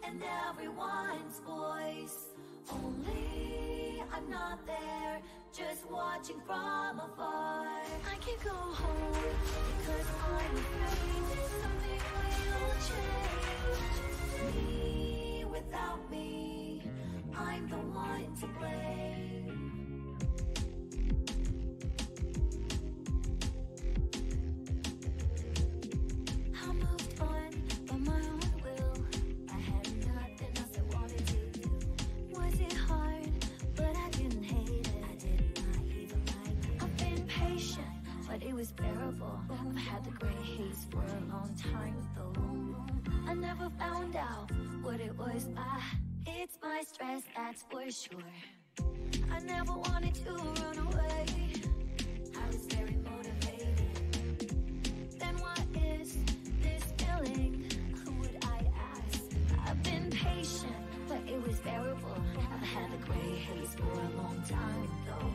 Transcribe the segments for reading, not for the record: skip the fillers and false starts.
and everyone's voice. Only I'm not there, just watching from afar. I can't go home because I'm afraid something will change. Me without me, I'm the one to blame. I moved on by my own will. I had nothing else I wanted to do. Was it hard? But I didn't hate it. I did not even like it. I've been patient, but it was bearable. I've had the gray haze for a long time though. I never found out what it was. It's my stress, that's for sure. I never wanted to run away. I was very motivated. Then what is this feeling? Who would I ask? I've been patient, but it was bearable. I've had the gray haze for a long time though.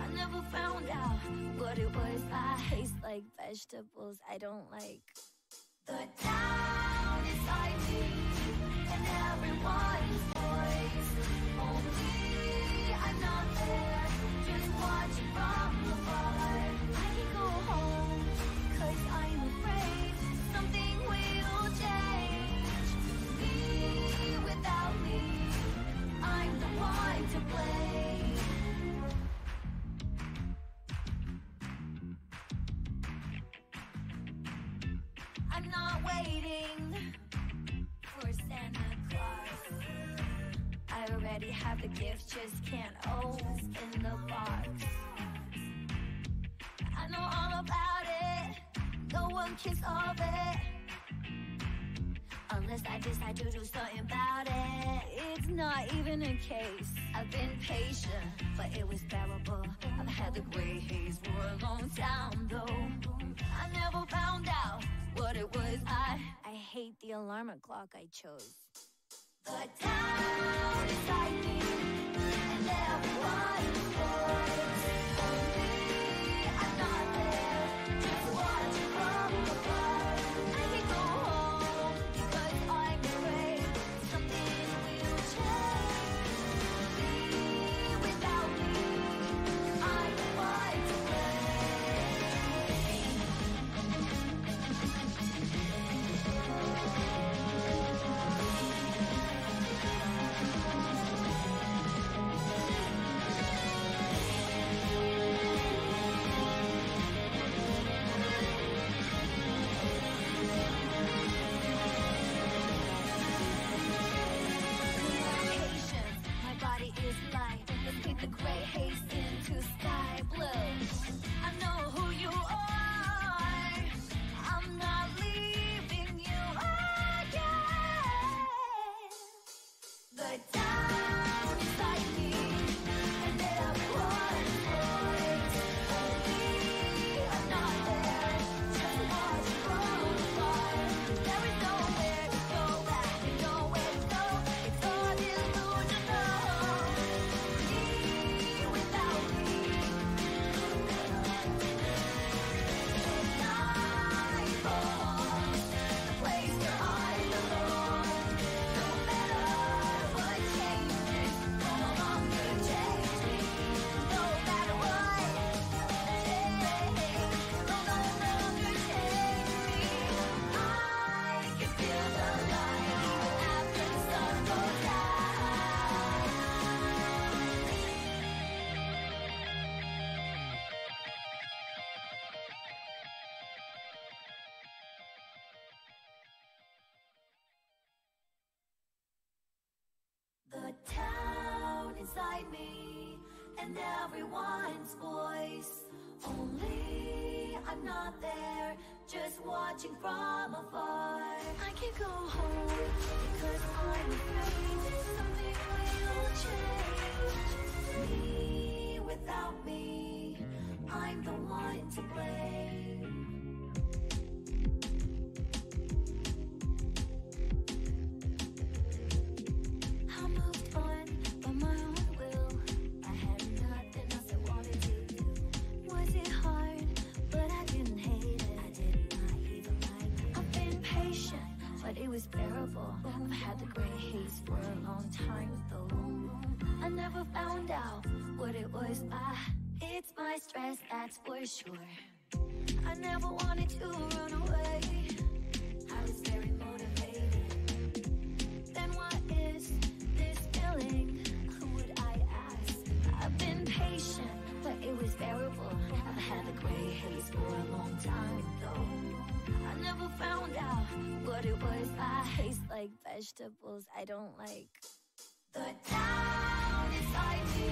I never found out what it was. I taste like vegetables I don't like. The town inside me and everyone's voice. Only I'm not there, just watching from afar. I can go home, cause I'm afraid something will change. Me without me, I'm the one to blame. I'm not waiting for Santa Claus. I already have the gift, just can't open the box. I know all about it, no one can solve it unless I decide to do something about it. It's not even a case. I've been patient, but it was bearable. I've had the gray haze for a long time though. I never found out what it was. I hate the alarm clock I chose. The town inside me and everyone's voice. Only I'm not there, just watching from afar. I can go home because I'm afraid something will change. Me without me, I'm the one to is light. Let's paint the gray haze into sky blue. I know who you are. I'm not leaving you again. The town inside me and everyone's voice. Only I'm not there, just watching from afar. There is nowhere to go back and nowhere to go. It's all delusional. Me without me. I belong, the place where I belong. No matter what changes, no longer change me. No matter what change, no longer change me. I can feel the light even after the sun goes down. The town inside me and everyone's voice. Only I'm not there, just watching from afar. I can't go home because I'm afraid something will change. Me without me, I'm the one to blame. I moved on by my own will. I had nothing else I wanted to do. Was it hard? But I didn't hate it. I did not even like it. I've been patient, but it was was bearable. I've had the gray haze for a long time though. I never found out what it was. It's my stress, that's for sure. I never wanted to run away. I was very motivated. Then what is this feeling? Who would I ask? I've been patient, but it was bearable. I've had the gray haze for a long time though. I never found out what it was. I taste like vegetables I don't like. The town inside me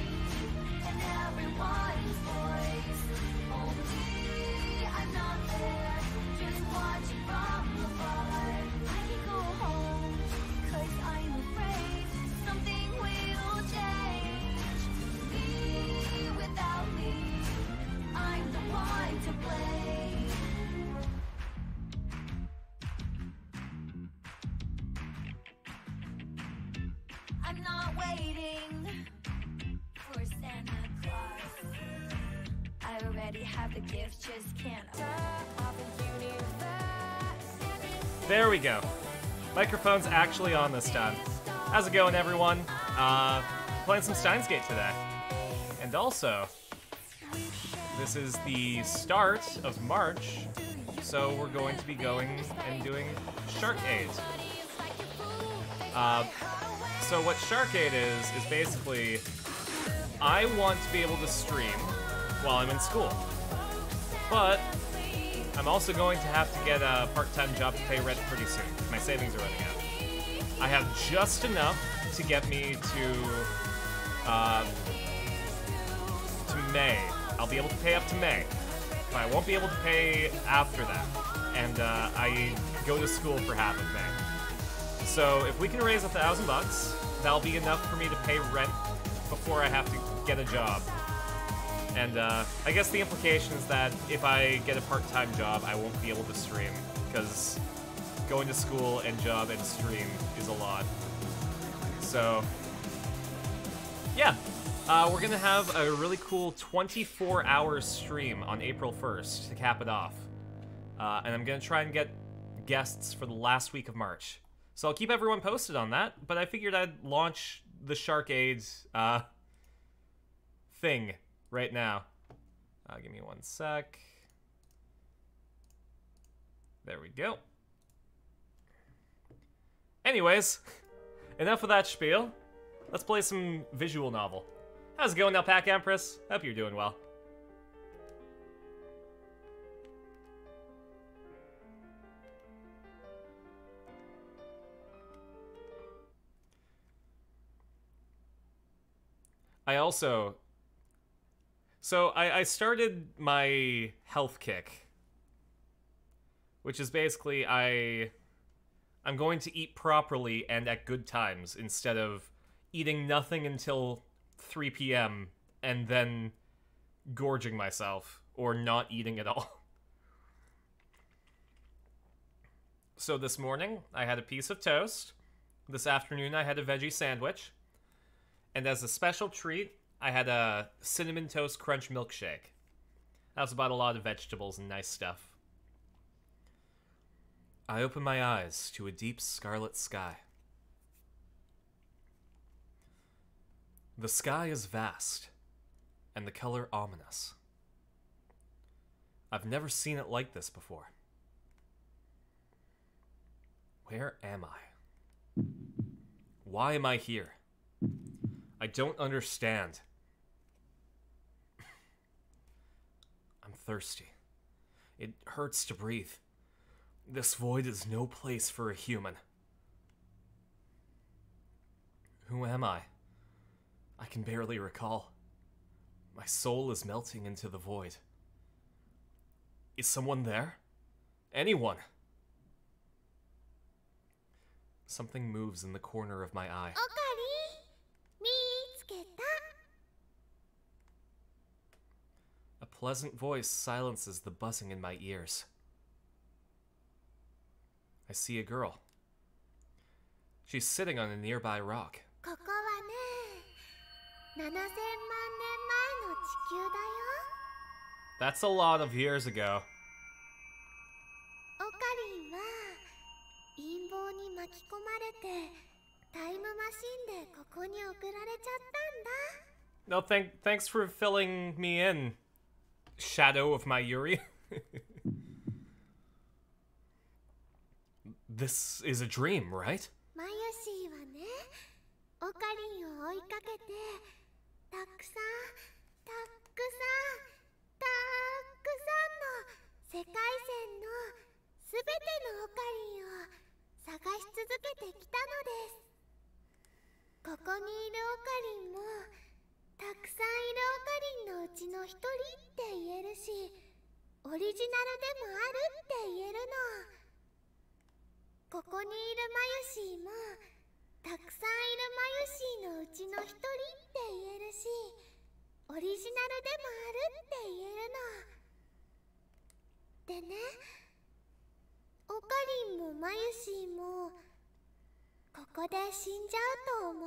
and everyone's voice. Only I'm not there, just watching from afar. I can go home, 'cause I'm afraid something will change. Me without me, I'm the one to blame. I'm not waiting for Santa Claus. I already have the gift, just can't. There we go. Microphone's actually on this time. How's it going, everyone? Playing some Steins today. And also, this is the start of March, so we're going to be going and doing Sharkade. So what Sharkade is basically, I want to be able to stream while I'm in school. But I'm also going to have to get a part-time job to pay rent pretty soon. My savings are running out. I have just enough to get me to May. I'll be able to pay up to May, but I won't be able to pay after that. And I go to school for half of May. So if we can raise $1,000, that'll be enough for me to pay rent before I have to get a job. And I guess the implication is that if I get a part-time job, I won't be able to stream, because going to school and job and stream is a lot. So, yeah. We're gonna have a really cool 24-hour stream on April 1st to cap it off. And I'm gonna try and get guests for the last week of March. So I'll keep everyone posted on that, but I figured I'd launch the Sharkade thing right now. Give me one sec. There we go. Anyways, enough of that spiel. Let's play some visual novel. How's it going, Alpaca Empress? Hope you're doing well. I started my health kick, which is basically I'm going to eat properly and at good times instead of eating nothing until 3 p.m. and then gorging myself or not eating at all. So this morning, I had a piece of toast. This afternoon, I had a veggie sandwich. And as a special treat, I had a Cinnamon Toast Crunch milkshake. That was about a lot of vegetables and nice stuff. I open my eyes to a deep scarlet sky. The sky is vast, and the color ominous. I've never seen it like this before. Where am I? Why am I here? I don't understand. I'm thirsty. It hurts to breathe. This void is no place for a human. Who am I? I can barely recall. My soul is melting into the void. Is someone there? Anyone? Something moves in the corner of my eye. A pleasant voice silences the buzzing in my ears. I see a girl. She's sitting on a nearby rock. That's a lot of years ago. に巻き込まれてタイムマシンでここに送られちゃったんだ。 No, thanks for filling me in, Shadow of Mayuri. This is a dream, right? マユシーはね、オカリンを追いかけてたくさんの世界線のすべてのオカリンを探し続けてきたのです。ここにいるオカリンもたくさんいるオカリンのうちの一人って言えるし、オリジナルでもあるって言えるの。ここにいるマユシーもたくさんいるマユシーのうちの一人って言えるし、オリジナルでもあるって言えるの。でね、オカリンもマユシーもここで死んじゃうと思う。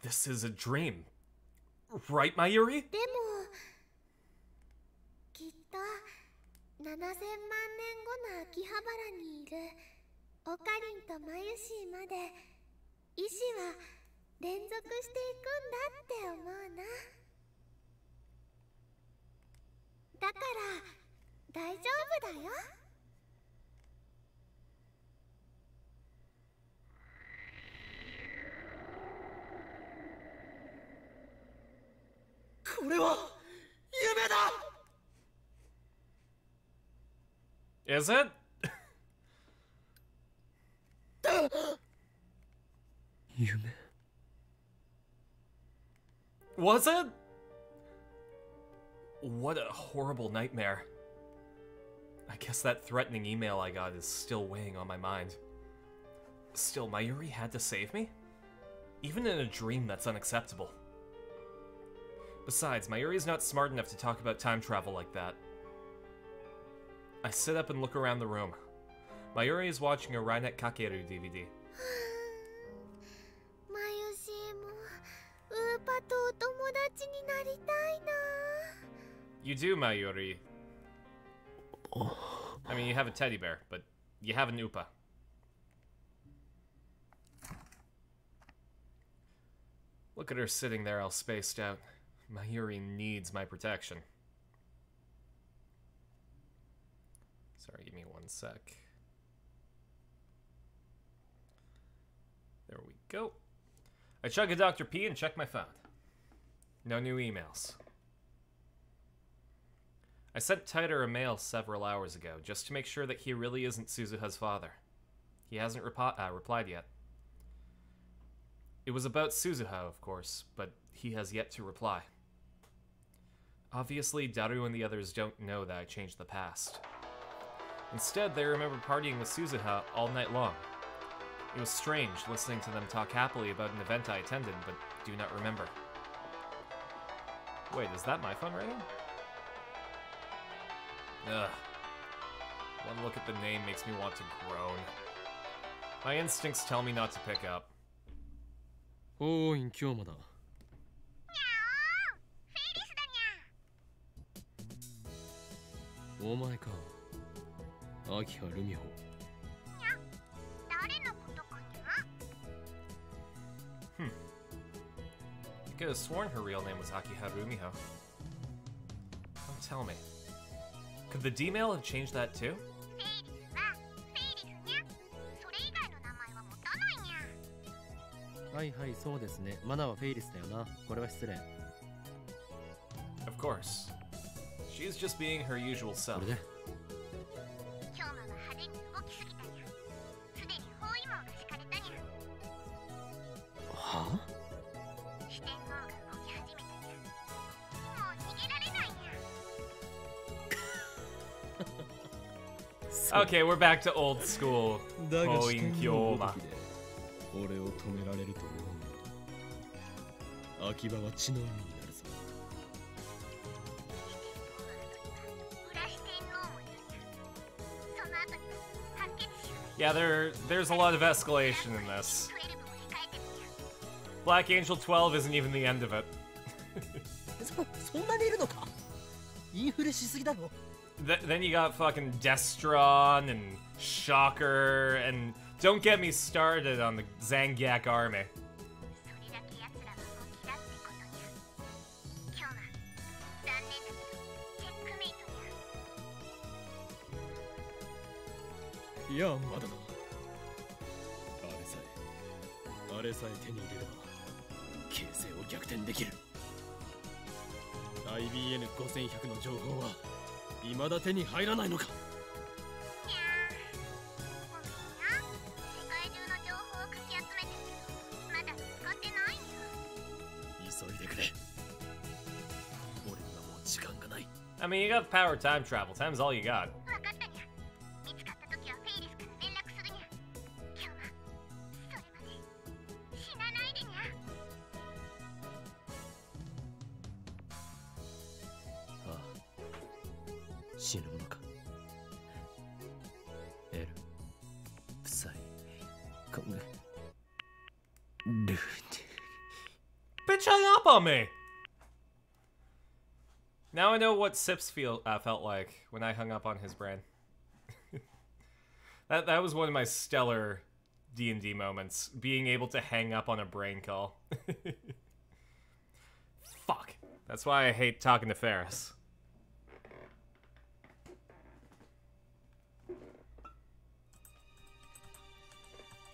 This is a dream. Right, Mayuri? でもきっと7000万年後の秋葉原にいるオカリンとマユシーまで意志は連続していくんだって思うな。だから大丈夫だよ。これは夢だ。 Is it? Was it? What a horrible nightmare. I guess that threatening email I got is still weighing on my mind. Still, Mayuri had to save me? Even in a dream, that's unacceptable. Besides, Mayuri's not smart enough to talk about time travel like that. I sit up and look around the room. Mayuri is watching a Rainet Kakeru DVD. マユシーもウーパとお友達になりたいな。 You do, Mayuri. I mean, you have a teddy bear, but you have an Upa. Look at her sitting there all spaced out. Mayuri needs my protection. Sorry, give me one sec. There we go. I chug a Dr. P and check my phone. No new emails. I sent Tighter a mail several hours ago, just to make sure that he really isn't Suzuha's father. He hasn't replied yet. It was about Suzuha, of course, but he has yet to reply. Obviously, Daru and the others don't know that I changed the past. Instead, they remember partying with Suzuha all night long. It was strange listening to them talk happily about an event I attended, but do not remember. Wait, is that my phone ringing? Ugh. One look at the name makes me want to groan. My instincts tell me not to pick up. おーい、今日もだ。お前か。秋葉ルミホ。誰のことかにゃ？ I could have sworn her real name was Akiha Rumiho. Don't tell me. Could the D-mail have changed that too? はいはい、そうですね。マナはフェイリスだよな。これは失礼。Of course. She's just being her usual こ self. れで。今日のが派手に動きすぎたにゃ。すでに包囲網が敷かれたにゃ。は四天王が動き始めたにゃ。もう逃げられないにゃ。Okay, we're back to old school. だが Going 四天王ごと Kyoma. きで俺を止められると思う。秋葉は血の海になるぞ。 Yeah, there's a lot of escalation in this. Black Angel 12 isn't even the end of it. そんなにいるのか。インフレしすぎだろ。 Then you got fucking Destron and Shocker, and don't get me started on the Zangiak army. それだけ奴らが本気だってことにゃ。今日は残念だけどチェックメイトにゃ。いやまだだ。あれさえ手に入れれば形勢を逆転できる。 IBN5100 の情報は未だ手に入らないのか。にゃー。ごめんな。世界中の情報をかき集めてるけどまだ見つかってないんや。急いでくれ。俺にはもう時間がない。 I mean, you got the power of time travel. Time's all you got. わかったにゃ。見つかった時はフェイリスから連絡するにゃ。今日はそれまで死なないでにゃ。 ああ、死ぬものか。エル、プサイ、コング、ルーテ。 Bitch hung up on me! Now I know what Sips felt like when I hung up on his brain. That was one of my stellar D&D moments, being able to hang up on a brain call. Fuck. That's why I hate talking to Ferris.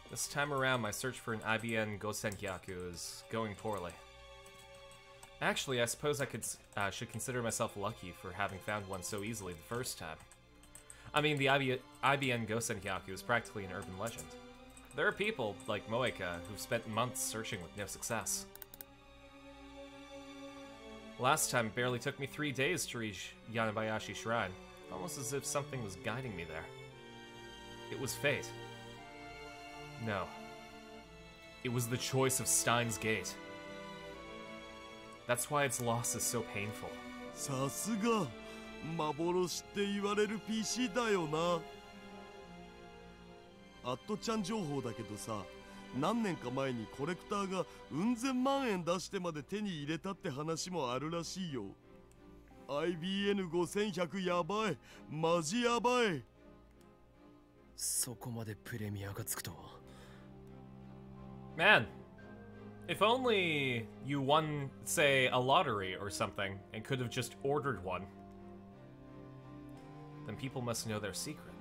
This time around, my search for an IBN Gosenkyaku is going poorly. Actually, I suppose I should consider myself lucky for having found one so easily the first time. I mean, the IBN Gosenkyaku is practically an urban legend. There are people, like Moeka, who've spent months searching with no success. Last time it barely took me 3 days to reach Yanabayashi Shrine, almost as if something was guiding me there. It was fate. No. It was the choice of Steins Gate. That's why its loss is so painful. さすが幻って言われる PC だよな。アットちゃん情報だけどさ、何年か前にコレクターがうん千万円出してまで手に入れたって話もあるらしいよ。IBN5100 やばい、マジやばい。そこまでプレミアがつくとは。 Man, if only you won, say, a lottery or something, and could have just ordered one, then people must know their secret.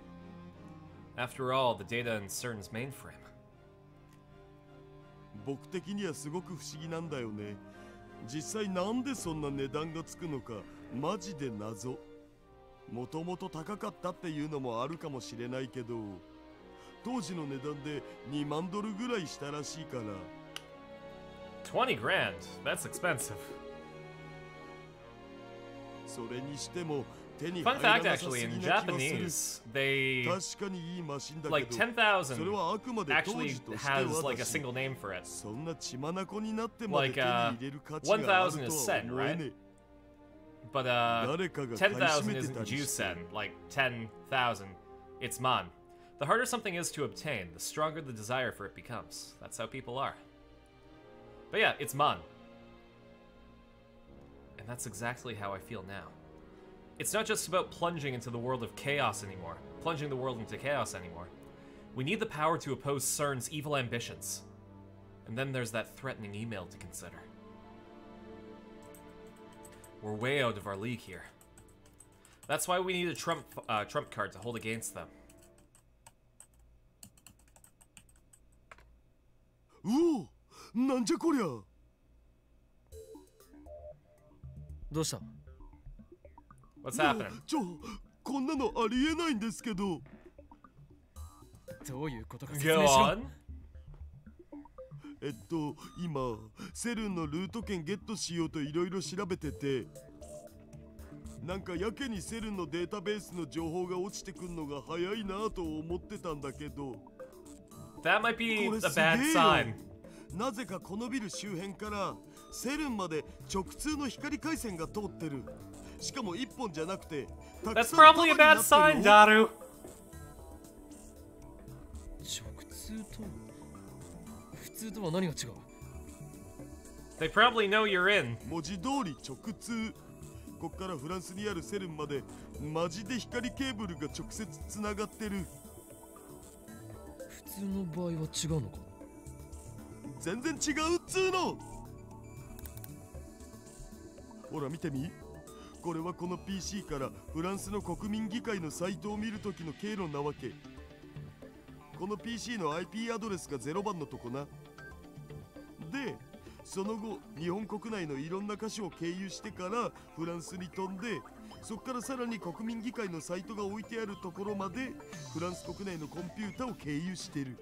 After all, the data in CERN's mainframe. 僕的にはすごく不思議なんだよね。実際なんでそんな値段がつくのかマジで謎。もともと高かったっていうのもあるかもしれないけど、当時の値段で2万ドルぐらいしたらしいから。20 grand? That's expensive. それにしても手に Fun 入ら fact, なさす actually, ぎ in な気はする。 Japanese, they 確かにいいマシンだけど、 like 10,000それはあくまで当 actually 時としては has like a だし、 single name for it. そんな血眼になってまで Like 手に入れる価値があるとは思えねえ。 But 10,000 isn't Jusen, like 10,000. It's Mon. The harder something is to obtain, the stronger the desire for it becomes. That's how people are. But yeah, it's Mon. And that's exactly how I feel now. It's not just about plunging into the world of chaos anymore, plunging the world into chaos anymore. We need the power to oppose CERN's evil ambitions. And then there's that threatening email to consider. We're way out of our league here. That's why we need a trump card to hold against them. うお、なんじゃこりゃ。どうした？ What's happening? こんなのありえないんですけど。どういうことか説 Go 明しろ。 on. 今セルンのルート券ゲットしようといろいろ調べてて、なんかやけにセルンのデータベースの情報が落ちてくんのが早いなと思ってたんだけど、 That might be これ a すげ bad えよ。 sign. なぜかこのビル周辺からセルンまで直通の光回線が通ってる。しかも1本じゃなくてたく That's さん probably a 束 bad に sign, なってる Daru. よ。直通と普通とは何が違う？ They probably know you're in. 文字通り直通。こっからフランスにあるセルンまでマジで光ケーブルが直接つながってる。普通の場合は違うのか？全然違うっつーの。ほら見てみ。これはこの PC からフランスの国民議会のサイトを見るときの経路なわけ。この PC の IP アドレスが0番のとこな。で、その後日本国内のいろんな箇所を経由してからフランスに飛んで、そこからさらに国民議会のサイトが置いてあるところまでフランス国内のコンピュータを経由してる。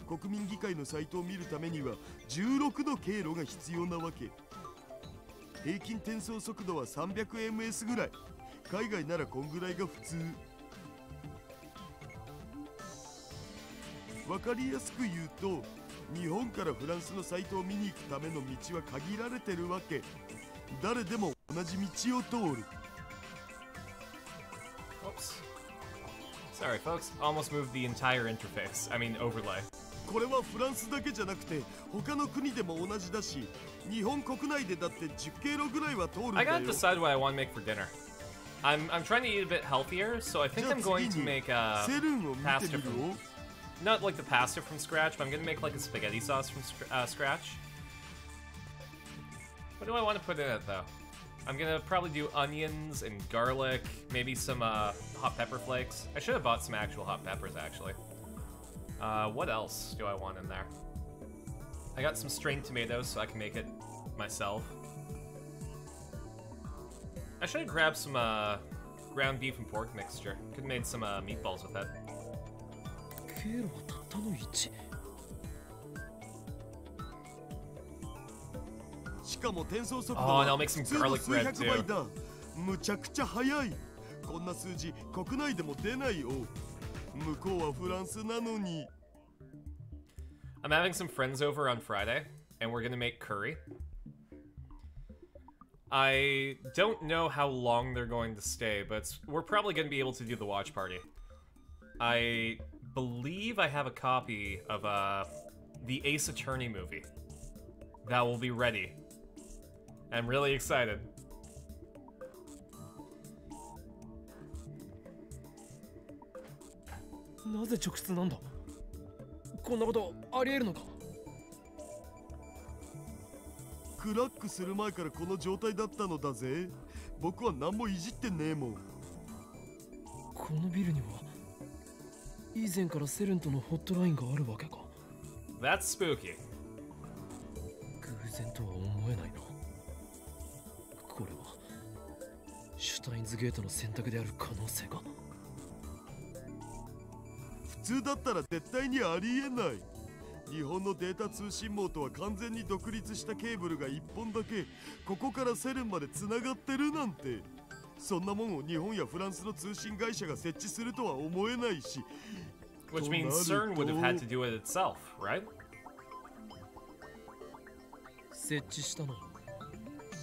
国民議会のサイトを見るためには16の経路が必要なわけ。平均転送速度は 300ms ぐらい。海外ならこんぐらいが普通。わかりやすく言うと、日本からフランスのサイトを見に行くための道は限られてるわけ。誰でも同じ道を通る。 Oops. Sorry, folks. Almost moved the entire interface. I mean, overlay. これはフランスだけじゃなくて他の国でも同じだし、日本国内でだって10経路ぐらいは通るんだ I よ。 gotta decide what I want to make for dinner. I'm trying to eat a bit healthier, so I think じゃあ I'm going 次 to に make セルンを見て pasta み from ろ。 not like the pasta from scratch, but I'm gonna make like a spaghetti sauce from scratch. What do I want to put in it though? I'm gonna probably do onions and garlic, maybe some hot pepper flakes. I should have bought some actual hot peppers actually. What else do I want in there? I got some strained tomatoes so I can make it myself. I should have grabbed some ground beef and pork mixture. Could have made some meatballs with it. 経路はたったの1。しかも転送速度 Oh, and は I'll make some 普通の garlic 数 bread 百 too. 倍だ。むちゃくちゃ速い。こんな数字国内でも出ないよ。向こうはフランスなのに。I'm having some friends over on Friday, and we're gonna make curry. I don't know how long they're going to stay, but we're probably gonna be able to do the watch party. I believe I have a copy of the Ace Attorney movie that will be ready. I'm really excited. なぜ直通なんだ？こんなことありえるのか？クラックする前からこの状態だったのだぜ。僕は何もいじってねえもん。このビルには以前からセレンとのホットラインがあるわけか。 That's spooky. 偶然とは思えないな。これはシュタインズゲートの選択である可能性が。普通だったら絶対にありえない。日本のデータ通信網とは完全に独立したケーブルが1本だけここからセレンまでつながってるなんて、そんなもんを日本やフランスの通信会社が設置するとは思えないし。 Which means CERN would have had to do it itself, right? 設置したのは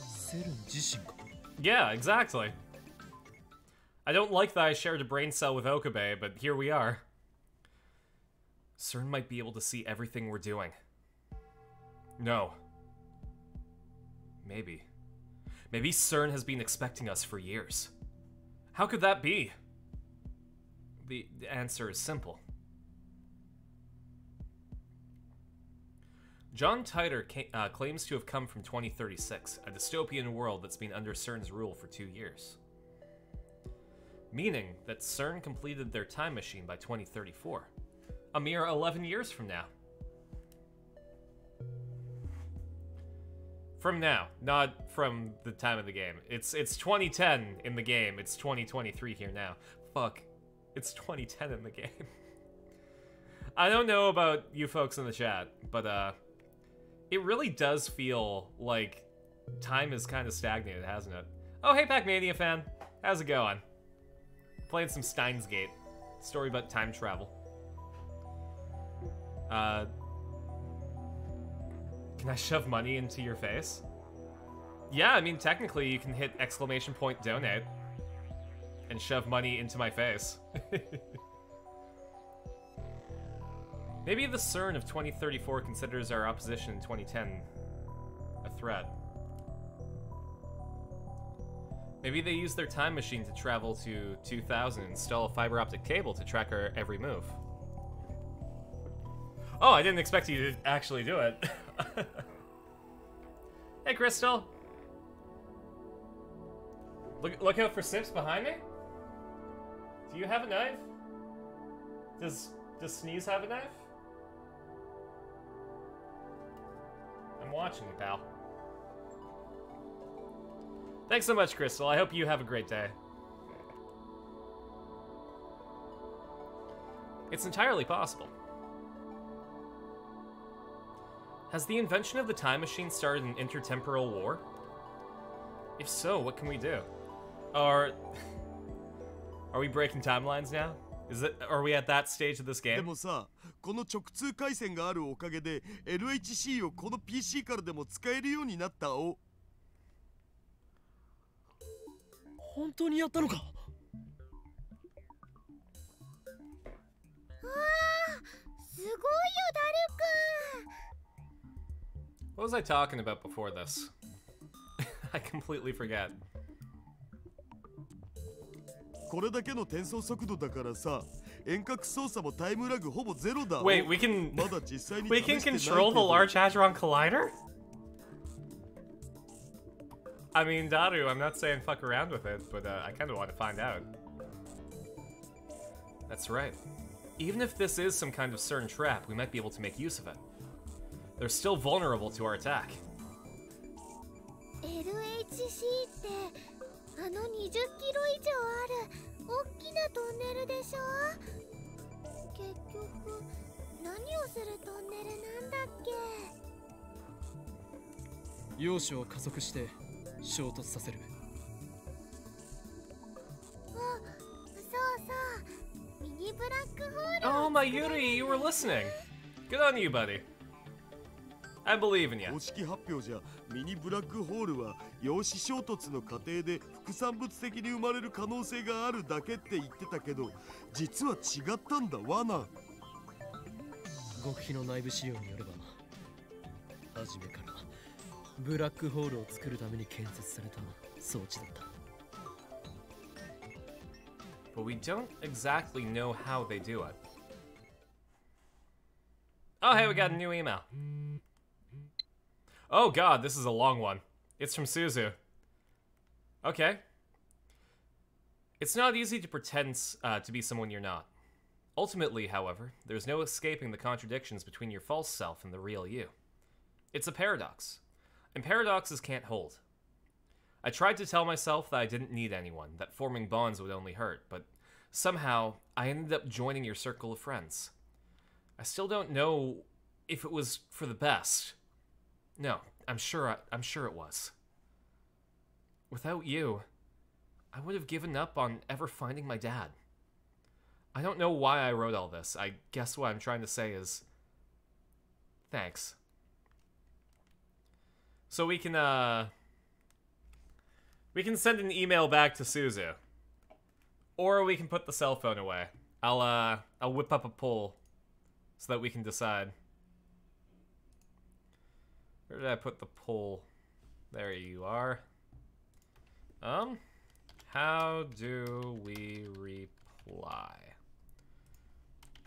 セレン自身か。 Yeah, exactly. I don't like that I shared a brain cell with Okabe, but here we are. CERN might be able to see everything we're doing. No. Maybe. Maybe CERN has been expecting us for years. How could that be? The answer is simple. John Titor claims to have come from 2036, a dystopian world that's been under CERN's rule for 2 years. Meaning that CERN completed their time machine by 2034. A mere 11 years from now. From now, not from the time of the game. It's 2010 in the game. It's 2023 here now. Fuck. It's 2010 in the game. I don't know about you folks in the chat, but it really does feel like time is kind of stagnated, hasn't it? Oh, hey, Pac-Mania fan. How's it going? Playing some Steins Gate. Story about time travel. Can I shove money into your face? Yeah, I mean, technically you can hit exclamation point donate and shove money into my face. Maybe the CERN of 2034 considers our opposition in 2010 A threat. Maybe they use their time machine to travel to 2000 and install a fiber optic cable to track our every move. Oh, I didn't expect you to actually do it. Hey, Crystal. Look out for Sips behind me. Do you have a knife? Does Sneeze have a knife? I'm watching you, pal. Thanks so much, Crystal. I hope you have a great day. It's entirely possible. Has the invention of the time machine started an intertemporal war? If so, what can we do? Are we breaking timelines now? Are we at that stage of this で game? もさ、この直通回線があるおかげで LHC をこの PC からでも使えるようになったお。本当にやったのか。わあ、すごいよ、ダルくん。 What was I talking about before this? I completely forget. これだけの転送速度だからさ、遠隔操作もタイムラグほぼゼロだ。 Wait, we can まだ実際に we 試 can してないけ control the ど Large Hadron Collider? I mean, Daru, I'm not saying fuck around with it, but I kind of want to find out. That's right. Even if this is some kind of CERN trap, we might be able to make use of it. They're still vulnerable to our attack. LHC ってあの20キロ以上ある大きなトンネルでしょ。結局何をするトンネルなんだっけ。要所を加速して衝突させる。あ、そうそう、ミニブラックホール。 Oh, my Yuri, you were listening. Good on you, buddy. I believe in you. 公式発表じゃミニブラックホールは陽子衝突の過程で副産物的に生まれる可能性があるだけって言ってたけど、実は違ったんだわな。極秘の内部資料によれば、初めからブラックホールを作るために建設された装置だった。But we don't exactly know how they do it. Oh, hey, we got a new email. Oh god, this is a long one. It's from Suzu. Okay. It's not easy to pretend to be someone you're not. Ultimately, however, there's no escaping the contradictions between your false self and the real you. It's a paradox, and paradoxes can't hold. I tried to tell myself that I didn't need anyone, that forming bonds would only hurt, but somehow I ended up joining your circle of friends. I still don't know if it was for the best. No, I'm sure it was. Without you, I would have given up on ever finding my dad. I don't know why I wrote all this. I guess what I'm trying to say is thanks. So we can send an email back to Suzu. Or we can put the cell phone away. I'll whip up a poll so that we can decide. Where did I put the poll? There you are. How do we reply?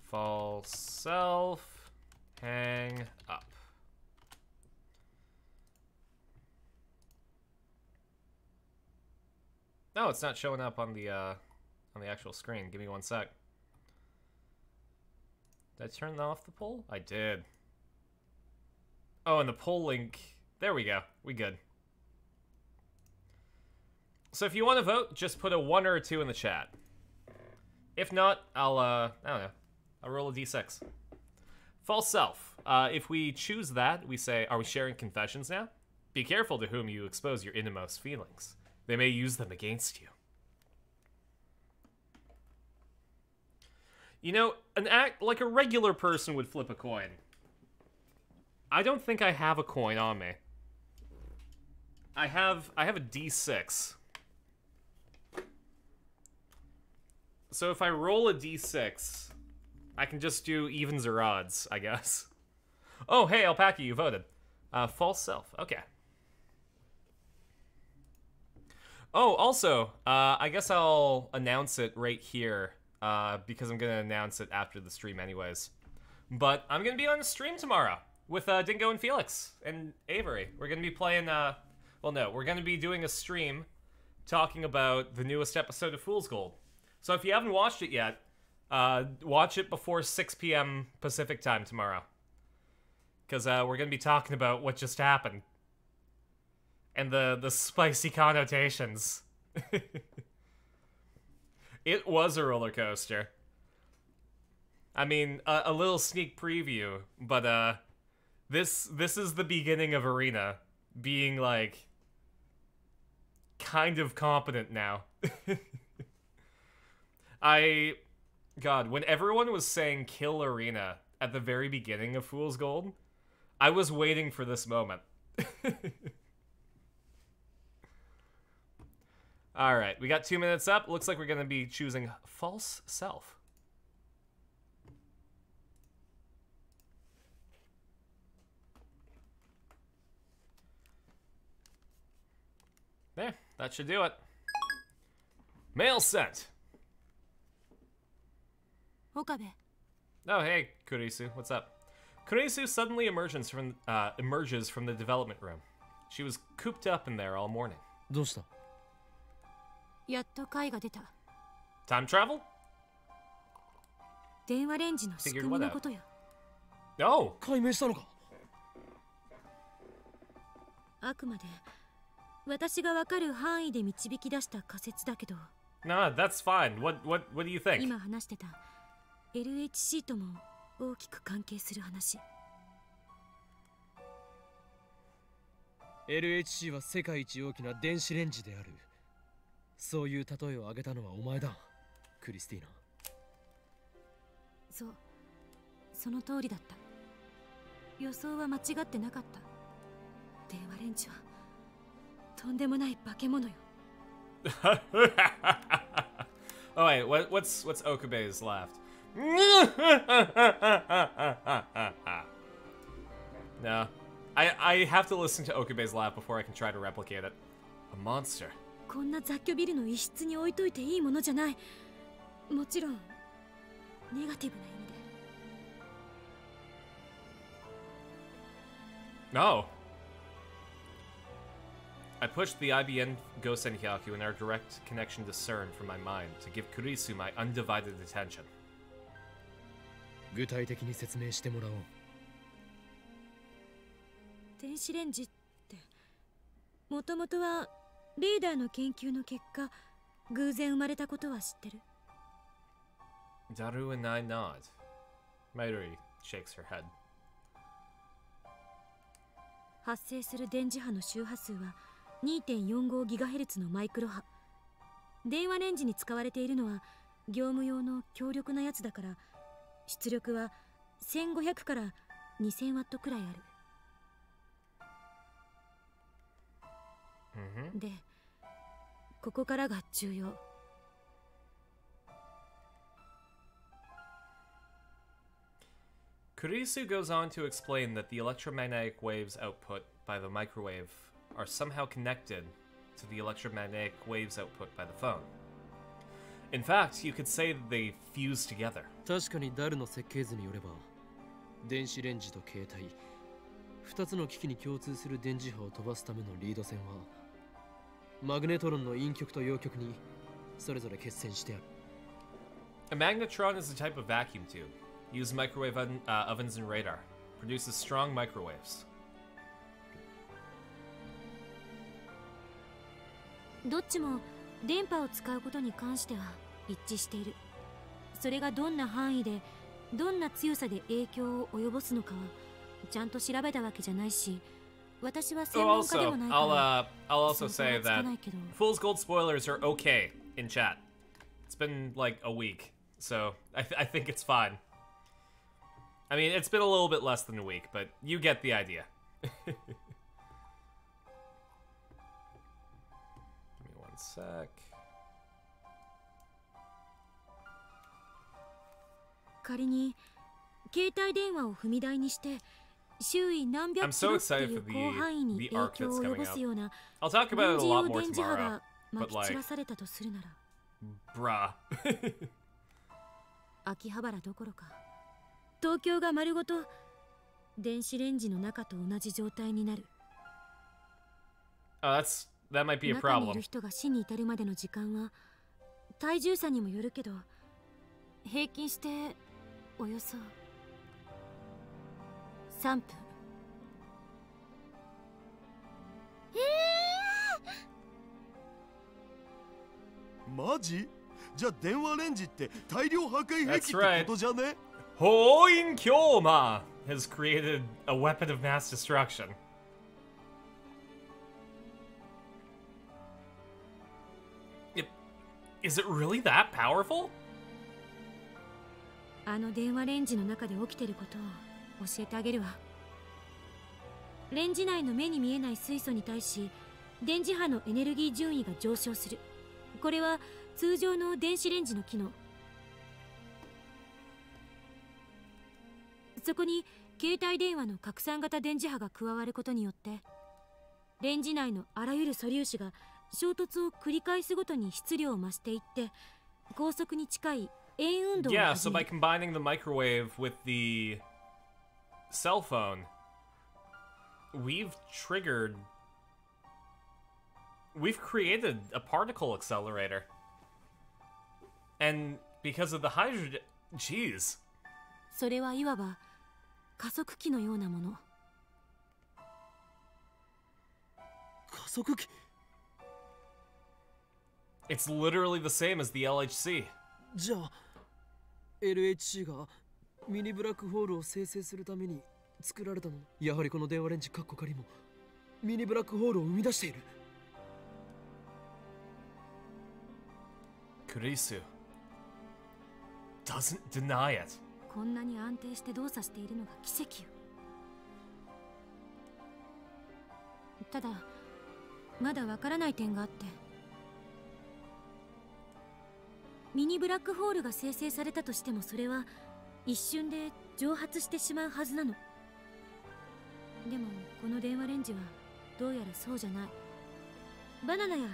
False self, hang up. No, it's not showing up on the actual screen. Give me one sec. Did I turn off the poll? I did. Oh, and the poll link. There we go. We good. So if you want to vote, just put a 1 or a 2 in the chat. If not, I don't know. I'll roll a d6. False self. If we choose that, we say, are we sharing confessions now? Be careful to whom you expose your innermost feelings. They may use them against you. You know, an act like a regular person would flip a coin. I don't think I have a coin on me. I have a d6. So if I roll a d6, I can just do evens or odds, I guess. Oh, hey, Alpaca, you voted. False self. Okay. Oh, also, I guess I'll announce it right here, because I'm gonna announce it after the stream anyways. But I'm gonna be on a stream tomorrow with Dingo and Felix and Avery. We're gonna be playing, well, no, we're gonna be doing a stream talking about the newest episode of Fool's Gold. So if you haven't watched it yet, watch it before 6 p.m. Pacific time tomorrow. Because we're gonna be talking about what just happened. And the spicy connotations. It was a roller coaster. I mean, a little sneak preview, but this is the beginning of Arena being like kind of competent now. God, when everyone was saying kill Arena at the very beginning of Fool's Gold, I was waiting for this moment. Alright, we got 2 minutes up. Looks like we're going to be choosing False Self. There, that should do it. Mail sent. Okabe. Oh, hey, Kurisu, what's up? Kurisu suddenly emerges from the development room. She was cooped up in there all morning. どうした？やっと会が出た。 Time travel? 電話レンジの仕組みのことよ。Oh! 解明したのか？あくまで私がわかる範囲で導き出した仮説だけど。 Nah, that's fine. What do you think? 今話してた LHC とも大きく関係する話。 LHC は世界一大きな電子レンジである。そういう例えを挙げたのはお前だ、クリスティーナ。そう、その通りだった。予想は間違ってなかった。電話レンジはとんでもない化け物よ。Oh wait, what's Okabe's laugh? No, I have to listen to Okabe's laugh before I can try to replicate it. A monster. こんな雑居ビルの一室に置いといていいものじゃない。もちろんネガティブな意味で。No. I pushed the IBN Gosenhyaku in our direct connection to CERN from my mind to give Kurisu my undivided attention. 具体的に説明してもらおう。電子レンジってもともとはリーダーの研究の結果偶然生まれたことは知ってる？ Daru and I nod. Mayuri shakes her head. 発生する電磁波の周波数は 2.45GHz のマイクロ波。電話レンジに使われているのは業務用の強力なやつだから出力は1500から2000ワットくらいある。で、ここからが重要。Kurisu goes on to explain that the electromagnetic waves output by the microwave are somehow connected to the electromagnetic waves output by the phone. In fact, you could say that they fuse together. 確かにダルの設計図によれば、電子レンジと携帯、2つの機器に共通する電磁波を飛ばすためのリード線は、マグネトロンの陰極と陽極にそれぞれ結線してある。A magnetron is a type of vacuum tube. Used microwave ovens and radar. Produces strong microwaves. どっちも電波を使うことに関しては一致している。それがどんな範囲でどんな強さで影響を及ぼすのかはちゃんと調べたわけじゃないし、私は専門家でもないから。I'll also say that Fool's Gold spoilers are okay in chat. It's been like a week, so I think it's fine. I mean, it's been a little bit less than a week, but you get the idea. Give me one sec. 仮に携帯電話を踏み台にして周囲何百キロっていう広範囲に影響を及ぼすような I'll talk about it a lot more tomorrow. But まき散 like, らされたとするなら bruh. 秋葉原どころか東京が丸ごと電子レンジの中と同じ状態になる。 That might be a 中にい problem. る人が死に至るまでの時間は体重差にもよるけど平均しておよそ3分。マジ？じゃあ電話レンジって大量破壊兵器 That's right. ってことじゃね？ Hoin Kyoma has created a weapon of mass destruction. Is it really that powerful? あの電話レンジの中で起きてることを教えてあげるわ。レンジ内の目に見えない水素に対し電磁波のエネルギー順位が上昇する。これは通常の電子レンジの機能。そこに携帯電話の拡散型電磁波が加わることによってレンジ内のあらゆる素粒子が衝突を繰り返すごとに質量を増していって高速に近い円運動を Yeah, 始 so め by る。 combining the microwave with the cell phone, we've created a particle accelerator. And because of the hydrogen, jeez. それはいわば加速器のようなもの。加速器。 It's literally the same as the LHC. じゃあ LHC がミニブラックホールを生成するために作られたの。やはりこの電話レンジカッコ仮もミニブラックホールを生み出している。 Kurisu doesn't deny it. こんなに安定して動作しているのが奇跡よ。ただまだわからない点があって、ミニブラックホールが生成されたとしてもそれは一瞬で蒸発してしまうはずなの。でもこの電話レンジはどうやらそうじゃない。バナナや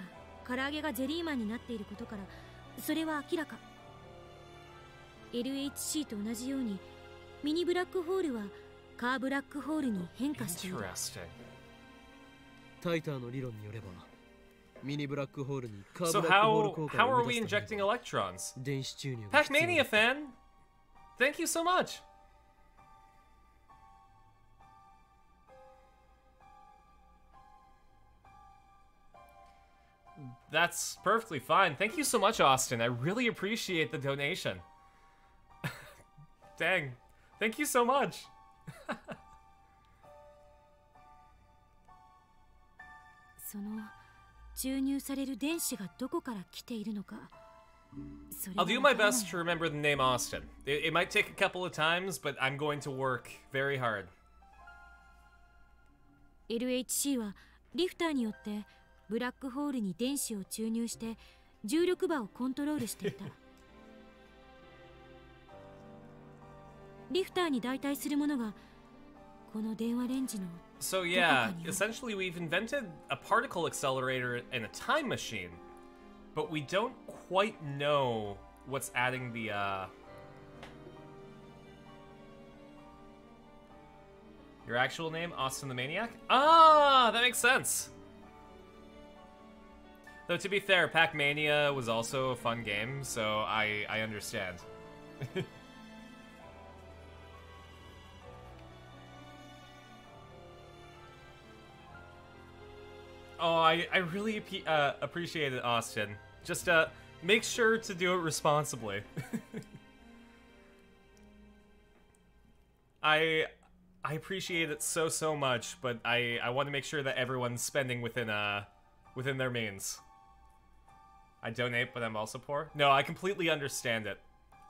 唐揚げがゼリーマンになっていることからそれは明らか。 LHC と同じようにミニブラックホールはカーブラックホールに変化している。 Interesting. タイターの理論によればミニブラックホールにカー So ブラックホール how 効果 how を are 生 we み出すため injecting に electrons? 電子注入が必要 Pac-Mania fan, thank you so much. That's perfectly fine. Thank you so much, Austin. I really appreciate the donation. Dang. Thank you so much. その注入される電子がどこから来ているのか。それ I'll は do わ my からない best to remember the name Austin. It might take a couple of times, but I'm going to work very hard. LHC はリフターによってブラックホールに電子を注入して重力場をコントロールしていた。リフターに代替するものがこの電話レンジの So yeah, essentially we've invented a particle accelerator and a time machine, but we don't quite know what's adding the your actual name, Austin the Maniac? Ah, that makes sense. Though to be fair, Pac-Mania was also a fun game, so I understand. Oh, I really appreciate it, Austin. Just make sure to do it responsibly. I appreciate it so much, but I want to make sure that everyone's spending within their means. I donate, but I'm also poor. No, I completely understand it.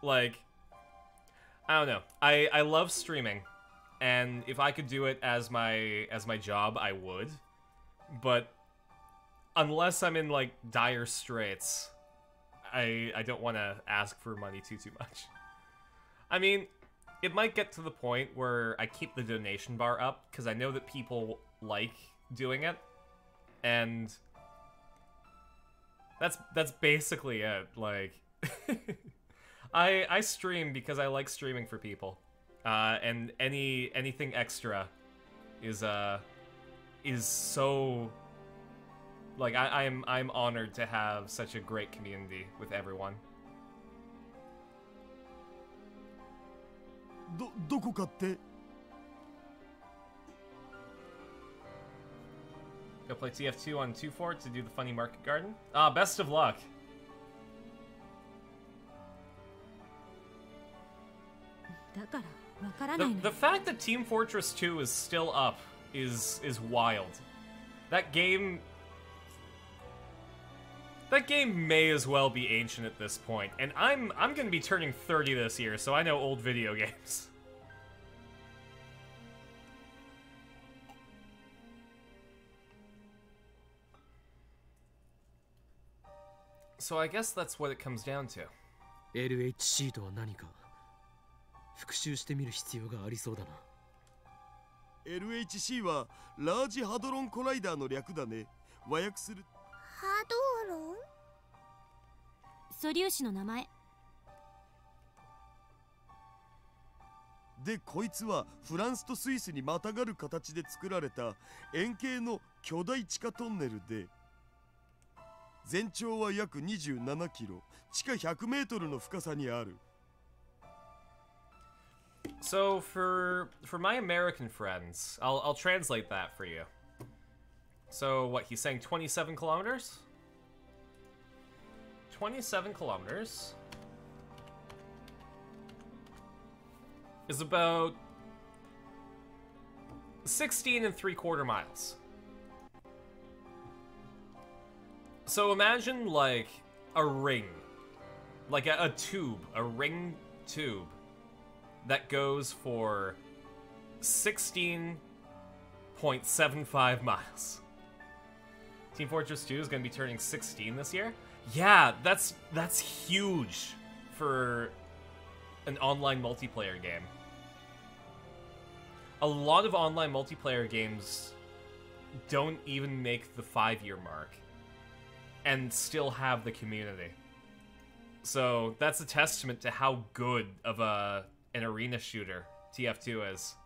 Like, I don't know. I love streaming, and if I could do it as my job, I would. But unless I'm in like dire straits, I don't want to ask for money too much. I mean, it might get to the point where I keep the donation bar up because I know that people like doing it, and That's basically it. Like, I stream because I like streaming for people, and anything extra is so, like, I'm honored to have such a great community with everyone. どこかって Go play TF2 on 2-4 to do the funny market garden. Best of luck. The fact that Team Fortress 2 is still up is wild. That game may as well be ancient at this point, and I'm gonna be turning 30 this year, so I know old video games. So I guess that's what it comes down to. LHC とは何か復習してみる必要がありそうだな。LHC はラージハドロンコライダーの略だね。和訳するハドロン？素粒子の名前。で、こいつはフランスとスイスにまたがる形で作られた円形の巨大地下トンネルで、全長は約27キロ、地下100メートルの深さにある。So for my American friends, I'll translate that for you. So what, he's saying 27 kilometers? 27 kilometers is about 16 3/4 miles. So imagine like a ring, like a tube, a ring tube that goes for 16.75 miles. Team Fortress 2 is going to be turning 16 this year. Yeah, that's huge for an online multiplayer game. A lot of online multiplayer games don't even make the 5-year mark and still have the community. So that's a testament to how good of an arena shooter TF2 is.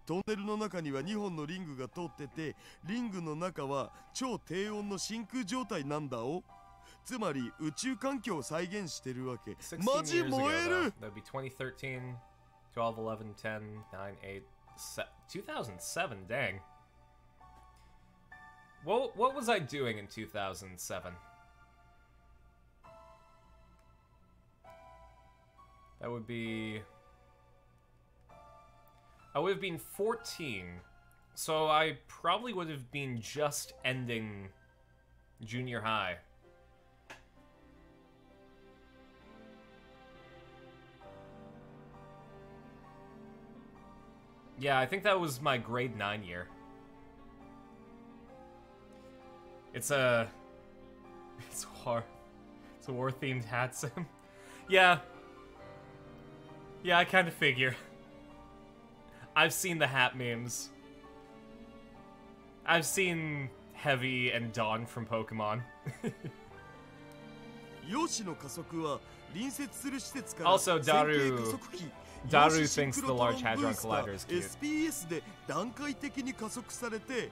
トンネルの中には2本のリングが通ってて、リングの中は超低温の真空状態なんだお。つまり宇宙環境を再現してるわけ。マジ燃える。 That would be 2013, 12, 11, 10, 9, 8, 2007, dang. What was I doing in 2007? That would be... I would have been 14, so I probably would have been just ending junior high. Yeah, I think that was my grade 9 year. It's a war-themed hat sim. Yeah, I kind of figure. I've seen the hat memes. I've seen Heavy and Dawn from Pokemon. Also, Daru thinks the Large Hadron Collider is cute. SPS で段階的に加速されて、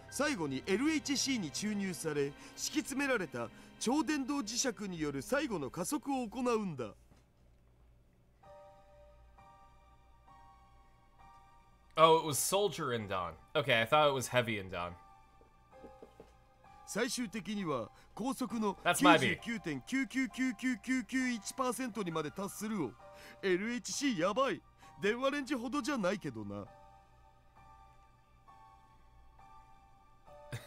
最後に LHC に注入され、敷き詰められた超電導磁石による最後の加速を行うんだ。Oh, it was Soldier and Dawn. Okay, I thought it was Heavy and Dawn. 最終的には高速の 99.999991% にまで達するを。LHC やばい。電話レンジほどじゃないけどな。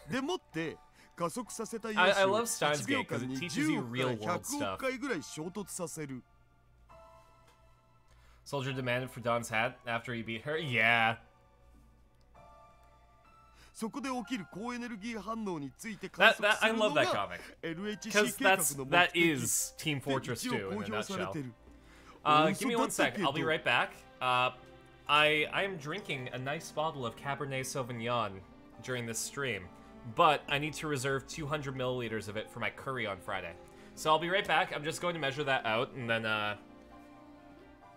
でもって加速させた用紙を1秒間に10億から100億回ぐらい衝突させる。Soldier demanded for Dawn's hat after he beat her? Yeah. そこで起きる高エネルギー反応について I love that comic. Because that is Team Fortress 2 in a nutshell. Give me one sec. I'll be right back. I am drinking a nice bottle of Cabernet Sauvignon during this stream, but I need to reserve 200 milliliters of it for my curry on Friday. So I'll be right back. I'm just going to measure that out, and then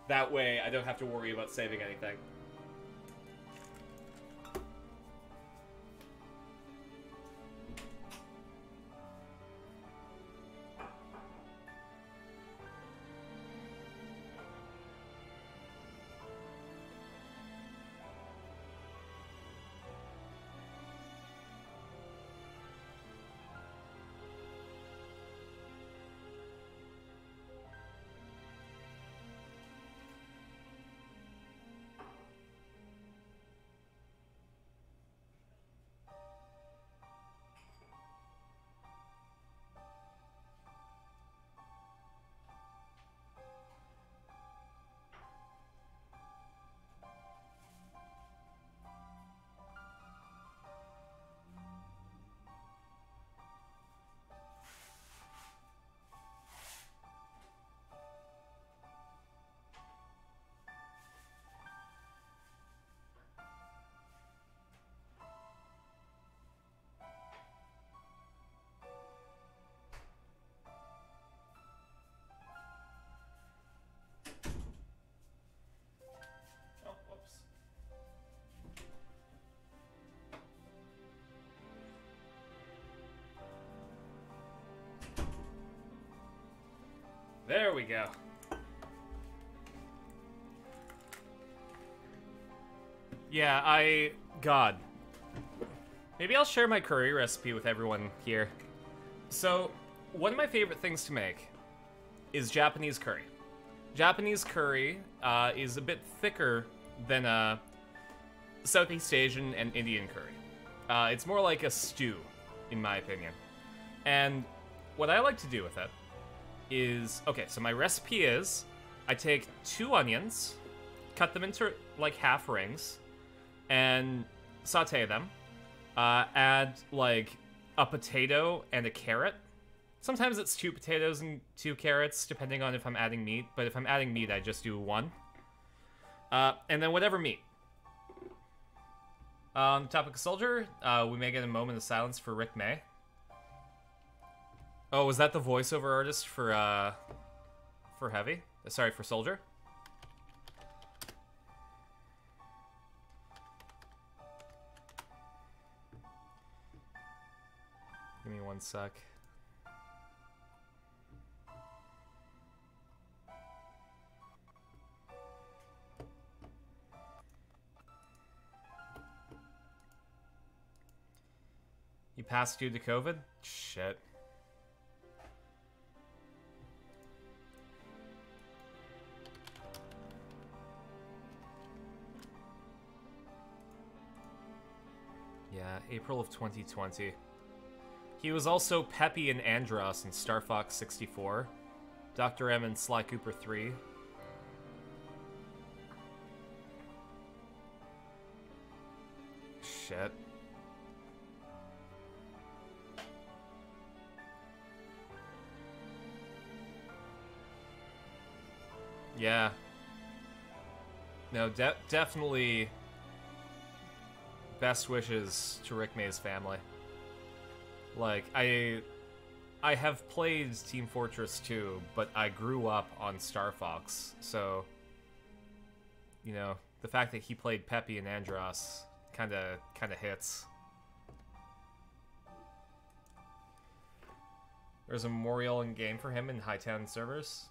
that way I don't have to worry about saving anything. There we go. Yeah, God. Maybe I'll share my curry recipe with everyone here. So, one of my favorite things to make is Japanese curry. Japanese curry is a bit thicker than Southeast Asian and Indian curry. It's more like a stew, in my opinion. And what I like to do with it is, okay, so my recipe is, I take 2 onions, cut them into like half rings, and saute them. Add like a potato and a carrot. Sometimes it's 2 potatoes and 2 carrots, depending on if I'm adding meat. But if I'm adding meat, I just do 1. And then whatever meat. On the topic of Soldier, we may get a moment of silence for Rick May. Oh, was that the voiceover artist for Heavy? Sorry, for Soldier? Give me 1 sec. You passed due to COVID? Shit. Yeah, April of 2020. He was also Peppy and Andros in Star Fox 64, Dr. M in Sly Cooper 3. Shit. Yeah. No, definitely best wishes to Rick May's family. Like, I have played Team Fortress 2, but I grew up on Star Fox, so, you know, the fact that he played Peppy and Andros kinda hits. There's a memorial in game for him in Hightown servers.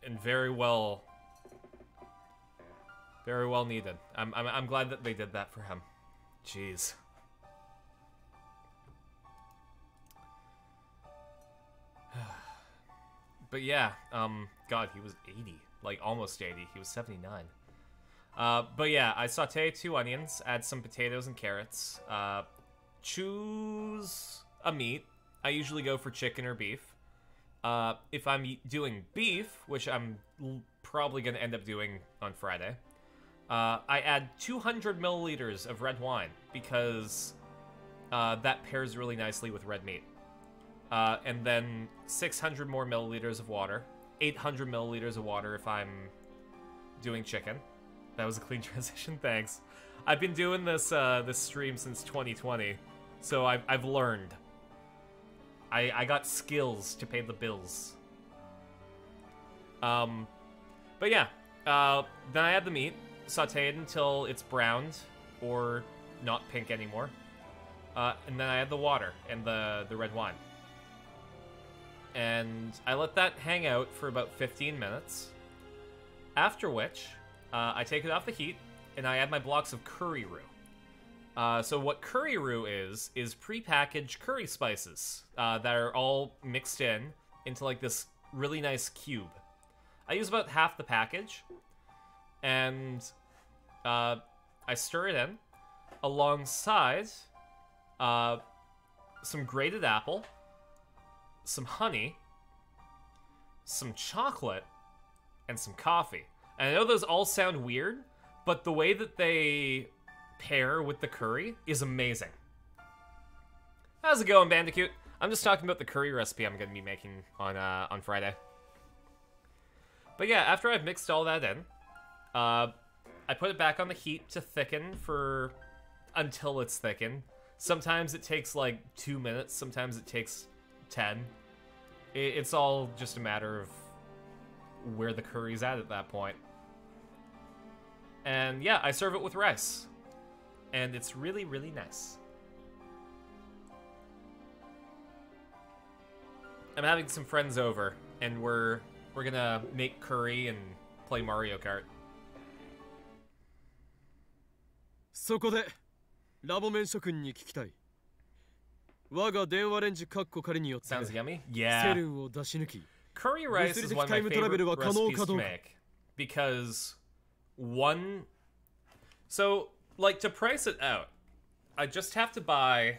And very well needed. I'm glad that they did that for him. Jeez. But yeah, God, he was 80, like almost 80. He was 79. But yeah, I saute 2 onions, add some potatoes and carrots. Choose a meat. I usually go for chicken or beef. If I'm doing beef, which I'm probably going to end up doing on Friday, I add 200 milliliters of red wine because that pairs really nicely with red meat. And then 600 more milliliters of water, 800 milliliters of water if I'm doing chicken. That was a clean transition, thanks. I've been doing this this stream since 2020, so I've learned. I got skills to pay the bills. But yeah, then I add the meat, saute it until it's browned or not pink anymore, and then I add the water and the red wine, and I let that hang out for about 15 minutes. After which, I take it off the heat and I add my blocks of curry roux. So what curry roux is pre-packaged curry spices that are all mixed into like this really nice cube. I use about half the package, and I stir it in alongside some grated apple, some honey, some chocolate, and some coffee. And I know those all sound weird, but the way that they pair with the curry is amazing. How's it going, Bandicoot? I'm just talking about the curry recipe I'm going to be making on Friday. But yeah, after I've mixed all that in, I put it back on the heat to thicken until it's thickened. Sometimes it takes like 2 minutes, sometimes it takes 10. It's all just a matter of where the curry's at that point. And yeah, I serve it with rice. And it's really, really nice. I'm having some friends over, and we're gonna make curry and play Mario Kart. そこでラボ麺諸君に聞きたい。我が電話レンジカッコ仮によって Sounds yummy? セ Yeah. ルンを出し抜き Curry rice is one of my favorite recipes to make. Because one... So, like, to price it out, I just have to buy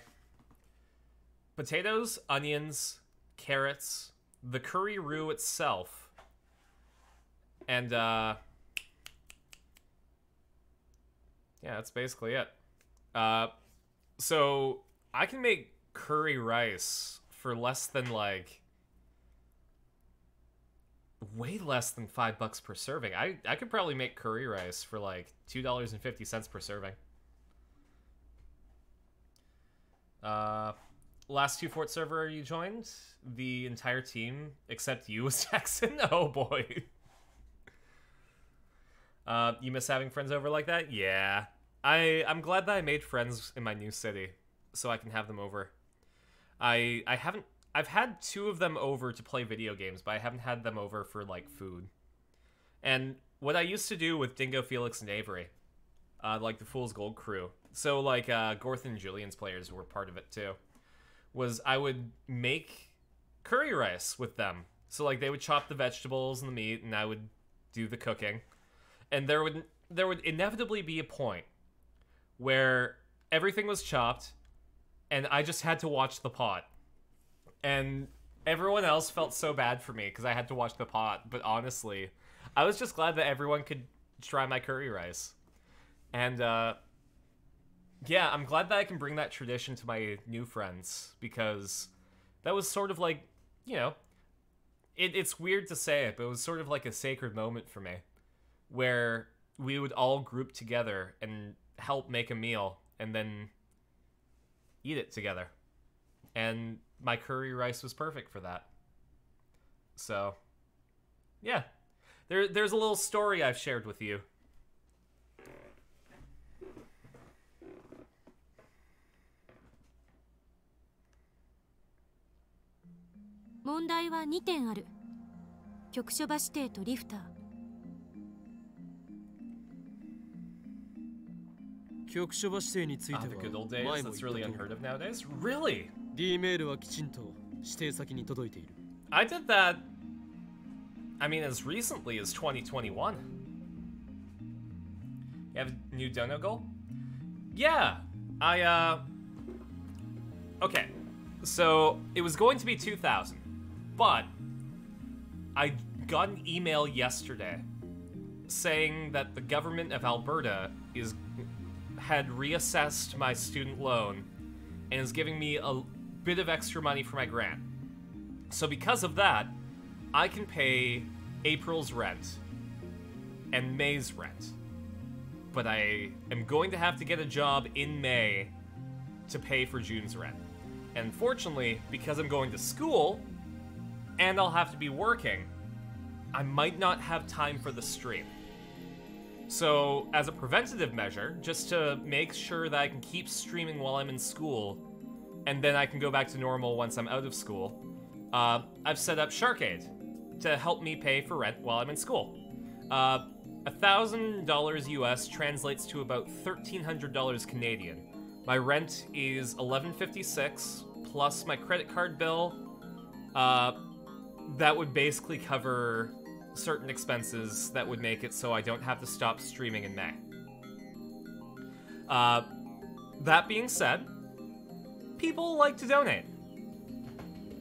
potatoes, onions, carrots, the curry roux itself, and, yeah, that's basically it. So, I can make curry rice for less than, like, way less than $5 per serving. I could probably make curry rice for, like, $2.50 per serving. Last 2 Fort server you joined, the entire team except you was Jackson. Oh boy. You miss having friends over like that? Yeah. I'm glad that I made friends in my new city, so I can have them over. I've had 2 of them over to play video games, but I haven't had them over for, like, food. And what I used to do with Dingo, Felix, and Avery, like the Fool's Gold crew, so, like, Gorth and Julian's players were part of it, too, was I would make curry rice with them. So, like, they would chop the vegetables and the meat, and I would do the cooking. And there would inevitably be a point where everything was chopped, and I just had to watch the pot. And everyone else felt so bad for me because I had to watch the pot. But honestly, I was just glad that everyone could try my curry rice. And, yeah, I'm glad that I can bring that tradition to my new friends, because that was sort of like, you know, it's weird to say it, but it was sort of like a sacred moment for me, where we would all group together and help make a meal and then eat it together. And my curry rice was perfect for that. So, yeah. There's a little story I've shared with you.問題は2点ある。局所場指定とリフター。局所場指定については Ah, the good old days? 前も That's 言った really 通り unheard of nowadays? Really? D メールはきちんと指定先に届いている。 I did that, I mean, as recently as 2021. You have a new dono goal? Yeah, okay, so it was going to be 2,000, but I got an email yesterday saying that the government of Alberta had reassessed my student loan and is giving me a bit of extra money for my grant. So because of that, I can pay April's rent and May's rent. But I am going to have to get a job in May to pay for June's rent. And fortunately, because I'm going to school, and I'll have to be working, I might not have time for the stream. So, as a preventative measure, just to make sure that I can keep streaming while I'm in school, and then I can go back to normal once I'm out of school, I've set up Sharkade to help me pay for rent while I'm in school. $1,000 US translates to about $1,300 Canadian. My rent is $11.56 plus my credit card bill. That would basically cover certain expenses that would make it so I don't have to stop streaming in May. That being said, people like to donate.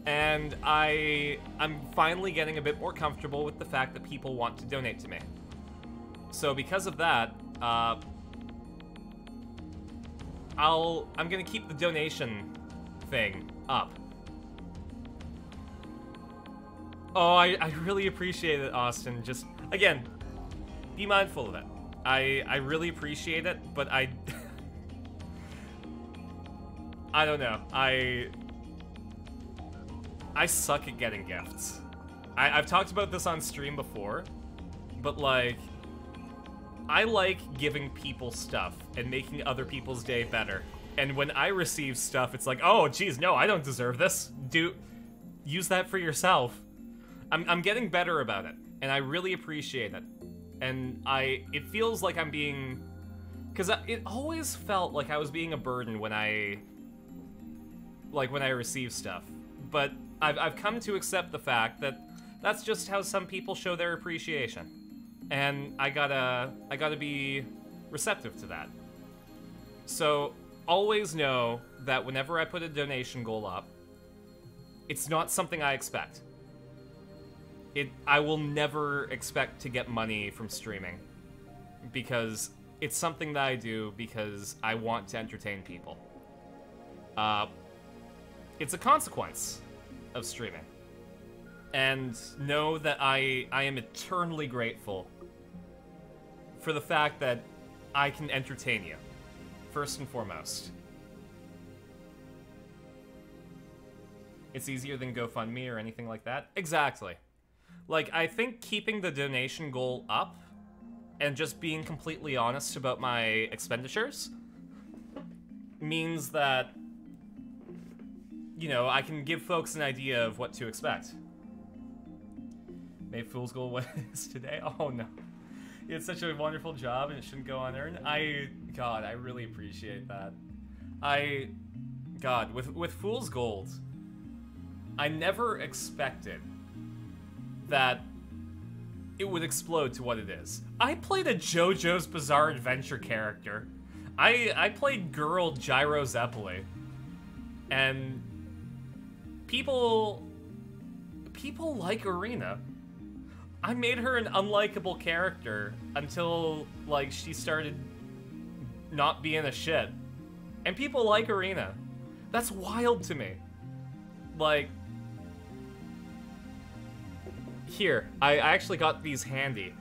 And I'm finally getting a bit more comfortable with the fact that people want to donate to me. So because of that, I'm gonna keep the donation thing up. Oh, I really appreciate it, Austin. Just, again, be mindful of it. I really appreciate it, but I don't know. I suck at getting gifts. I've talked about this on stream before, but like, I like giving people stuff and making other people's day better. And when I receive stuff, it's like, oh, geez, no, I don't deserve this. Use that for yourself. I'm getting better about it, and I really appreciate it. And it feels like I'm being, because it always felt like I was being a burden when I receive stuff. But I've come to accept the fact that that's just how some people show their appreciation. And I gotta be receptive to that. So always know that whenever I put a donation goal up, it's not something I expect. I will never expect to get money from streaming, because it's something that I do because I want to entertain people. It's a consequence of streaming. And know that I am eternally grateful for the fact that I can entertain you, first and foremost. It's easier than GoFundMe or anything like that? Exactly. Like, I think keeping the donation goal up and just being completely honest about my expenditures means that, you know, I can give folks an idea of what to expect. May Fool's Gold what it is today? Oh no. You did such a wonderful job and it shouldn't go unearned. God, I really appreciate that. God, with Fool's Gold, I never expected that it would explode to what it is. I played a JoJo's Bizarre Adventure character. I played girl Gyro Zeppeli. And people like Arena. I made her an unlikable character until, like, she started not being a shit. And people like Arena. That's wild to me. Like, here, I actually got these handy.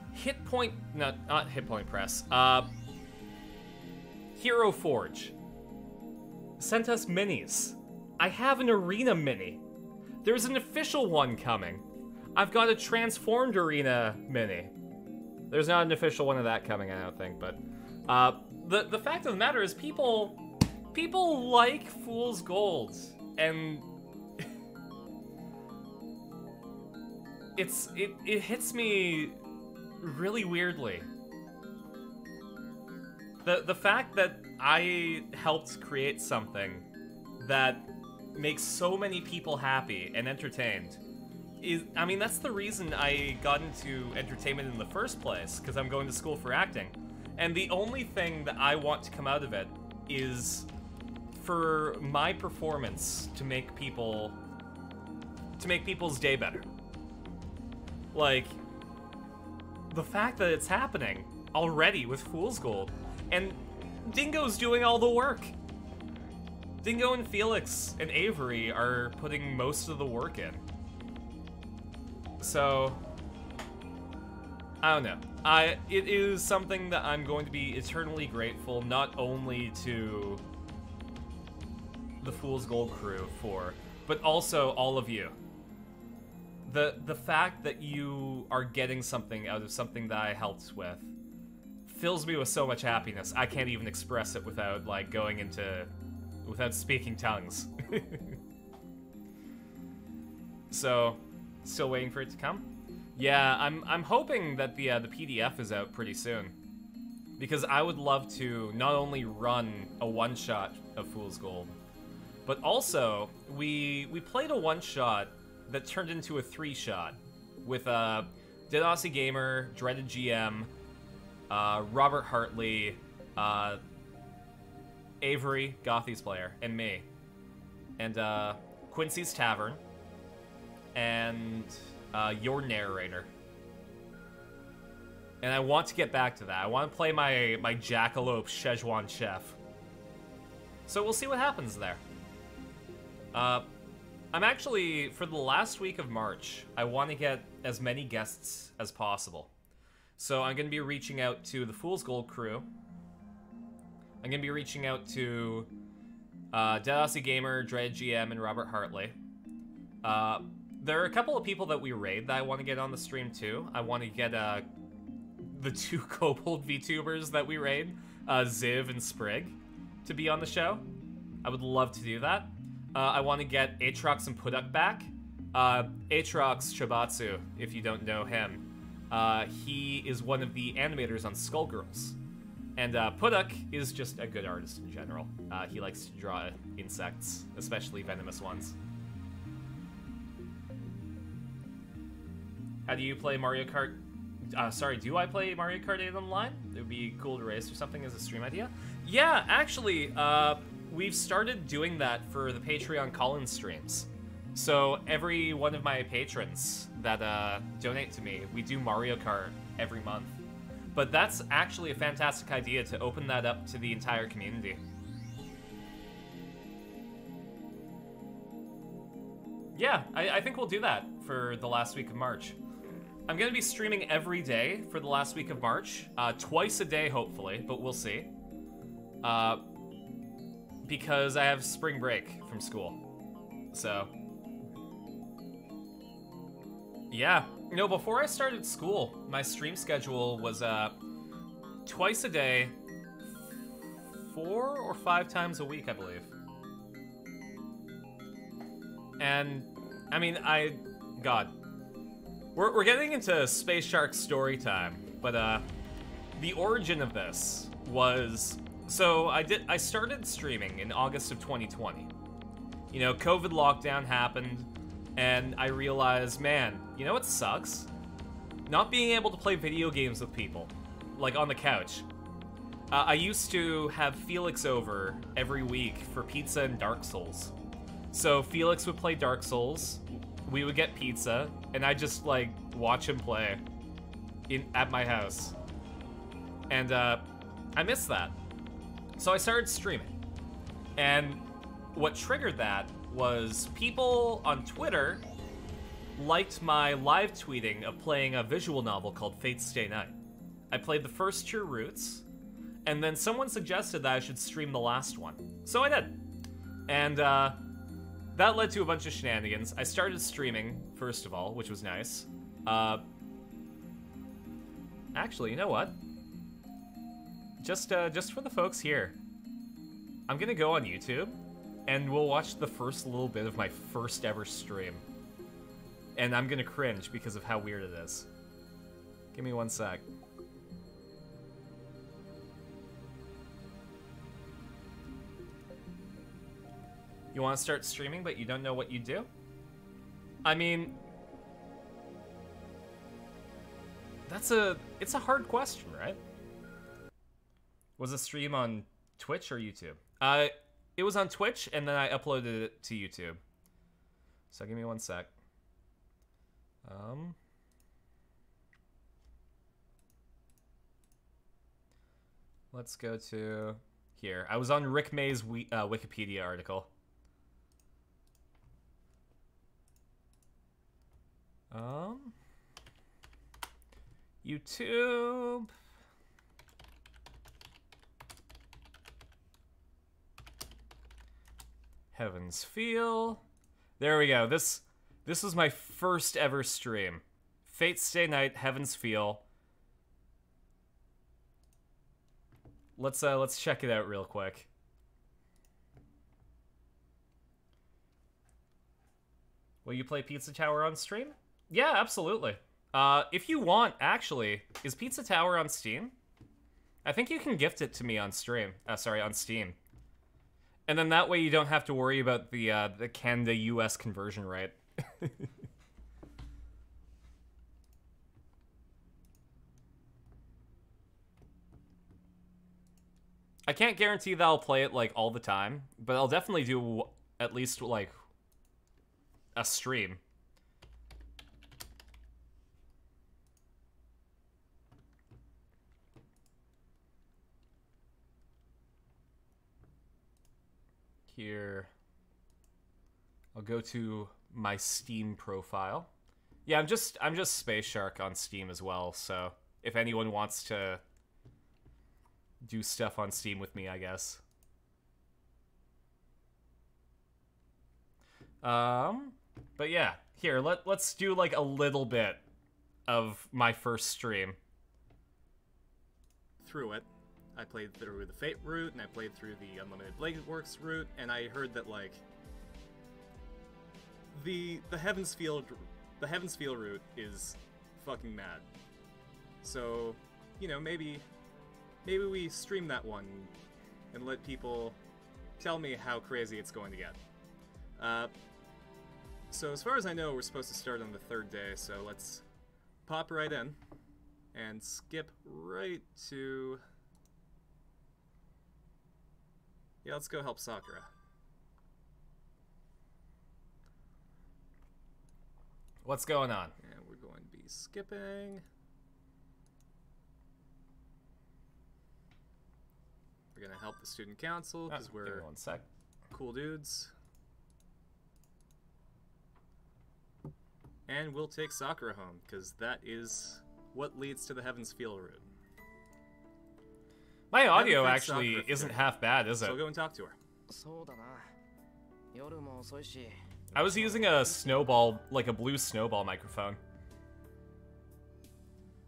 Not Hit Point Press. Hero Forge sent us minis. I have an Arena mini. There's an official one coming. I've got a transformed Arena mini. There's not an official one of that coming, I don't think, but the fact of the matter is people like Fool's Gold, and it hits me really weirdly. The fact that I helped create something that makes so many people happy and entertained I mean, that's the reason I got into entertainment in the first place, because I'm going to school for acting. And the only thing that I want to come out of it is for my performance to make people's day better. Like, the fact that it's happening already with Fool's Gold, and Dingo's doing all the work. Dingo and Felix and Avery are putting most of the work in. So, I don't know. It is something that I'm going to be eternally grateful not only to the Fool's Gold crew for, but also all of you. The fact that you are getting something out of something that I helped with fills me with so much happiness. I can't even express it without like without speaking tongues. So, still waiting for it to come? Yeah, I'm hoping that the PDF is out pretty soon, because I would love to not only run a one-shot of Fool's Gold, but also we played a one-shot that turned into a three-shot with Dead Aussie Gamer, Dreaded GM, Robert Hartley, Avery, Gothy's player, and me, and Quincy's Tavern, and your narrator. And I want to get back to that. I want to play my Jackalope Szechuan Chef. So we'll see what happens there. I'm actually, for the last week of March, I want to get as many guests as possible. So I'm going to be reaching out to the Fool's Gold crew. I'm going to be reaching out to Dead Aussie Gamer, Dread GM, and Robert Hartley. There are a couple of people that we raid that I want to get on the stream too. I want to get the two Kobold VTubers that we raid, Ziv and Sprig, to be on the show. I would love to do that. I want to get Aatrox and Puduk back. Aatrox Shibatsu, if you don't know him, he is one of the animators on Skullgirls. And Puduk is just a good artist in general. He likes to draw insects, especially venomous ones. How do you play Mario Kart? Do I play Mario Kart 8 online? It would be cool to race or something as a stream idea. Yeah, actually, we've started doing that for the Patreon call-in streams. So every one of my patrons that donate to me, we do Mario Kart every month. But that's actually a fantastic idea to open that up to the entire community. Yeah, I think we'll do that for the last week of March. I'm going to be streaming every day for the last week of March. Twice a day, hopefully, but we'll see. Because I have spring break from school. So. Yeah. No, before I started school, my stream schedule was twice a day, 4 or 5 times a week, I believe. And, I mean, God. We're getting into Space Shark story time, but the origin of this was, so I started streaming in August of 2020. You know, COVID lockdown happened, and I realized, man, you know what sucks? Not being able to play video games with people, like on the couch. I used to have Felix over every week for pizza and Dark Souls. So Felix would play Dark Souls, we would get pizza, and I just like watch him play at my house. And I missed that. So I started streaming. And what triggered that was people on Twitter liked my live tweeting of playing a visual novel called Fate's Stay Night. I played the first 2 routes, and then someone suggested that I should stream the last one. So I did. And that led to a bunch of shenanigans. I started streaming, first of all, which was nice. Actually, you know what? Just for the folks here, I'm gonna go on YouTube, and we'll watch the first little bit of my first ever stream. And I'm gonna cringe because of how weird it is. Give me 1 sec. You want to start streaming, but you don't know what you do? I mean, it's a hard question, right? Was the stream on Twitch or YouTube? It was on Twitch, and then I uploaded it to YouTube. So give me 1 sec. Let's go to here. I was on Rick May's Wikipedia article. YouTube. Heaven's Feel. There we go. This was my first ever stream. Fate Stay Night, Heaven's Feel. Let's check it out real quick. Will you play Pizza Tower on stream? Yeah, absolutely. If you want, actually, is Pizza Tower on Steam? I think you can gift it to me on stream. Sorry, on Steam. And then that way you don't have to worry about the Canada-US conversion rate. I can't guarantee that I'll play it, like, all the time, but I'll definitely do at least, like, a stream. Here, I'll go to my Steam profile. Yeah, I'm just Space Shark on Steam as well, so if anyone wants to do stuff on Steam with me, I guess. But yeah, here, let's do like a little bit of my first stream. Through it. I played through the Fate route, and I played through the Unlimited Blade Works route, and I heard that, like, the Heaven's Feel route is fucking mad. So, you know, maybe we stream that one and let people tell me how crazy it's going to get. So as far as I know, we're supposed to start on the 3rd day, so let's pop right in and skip right to... Yeah, let's go help Sakura. What's going on? And we're going to be skipping. We're going to help the student council because give me we're one sec. cool dudes. And we'll take Sakura home because that is what leads to the Heaven's Feel route. My audio thank actually Sakura isn't for- half bad, is it? So go and talk to her. I was using a snowball, like a blue snowball microphone.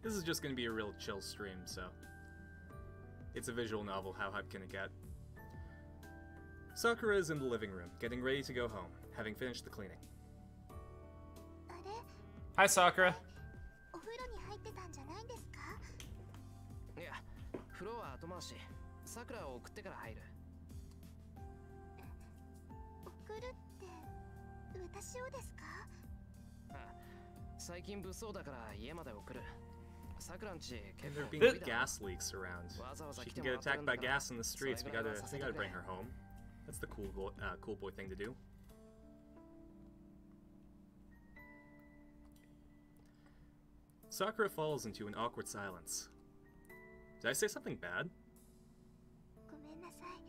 This is just going to be a real chill stream, so... It's a visual novel, how hype can it get? Sakura is in the living room, getting ready to go home, having finished the cleaning. あれ Hi, Sakura. お風呂に入ってたんじゃないんですか？いや、風呂は後回し。さくらを送ってから入る。送るって私をですか？最近物騒だから家まで送る。さくらんち And 結 there 構 being 古いだろ。 gas leaks around. わざわざ She 来 can て get もらってる attacked んだ by から gas in the streets. We それぐらい gotta, はさせ we て gotta くれ bring her home. That's the cool boy thing to do. Sakura falls into an awkward silence. Did I say something bad? ごめんなさい。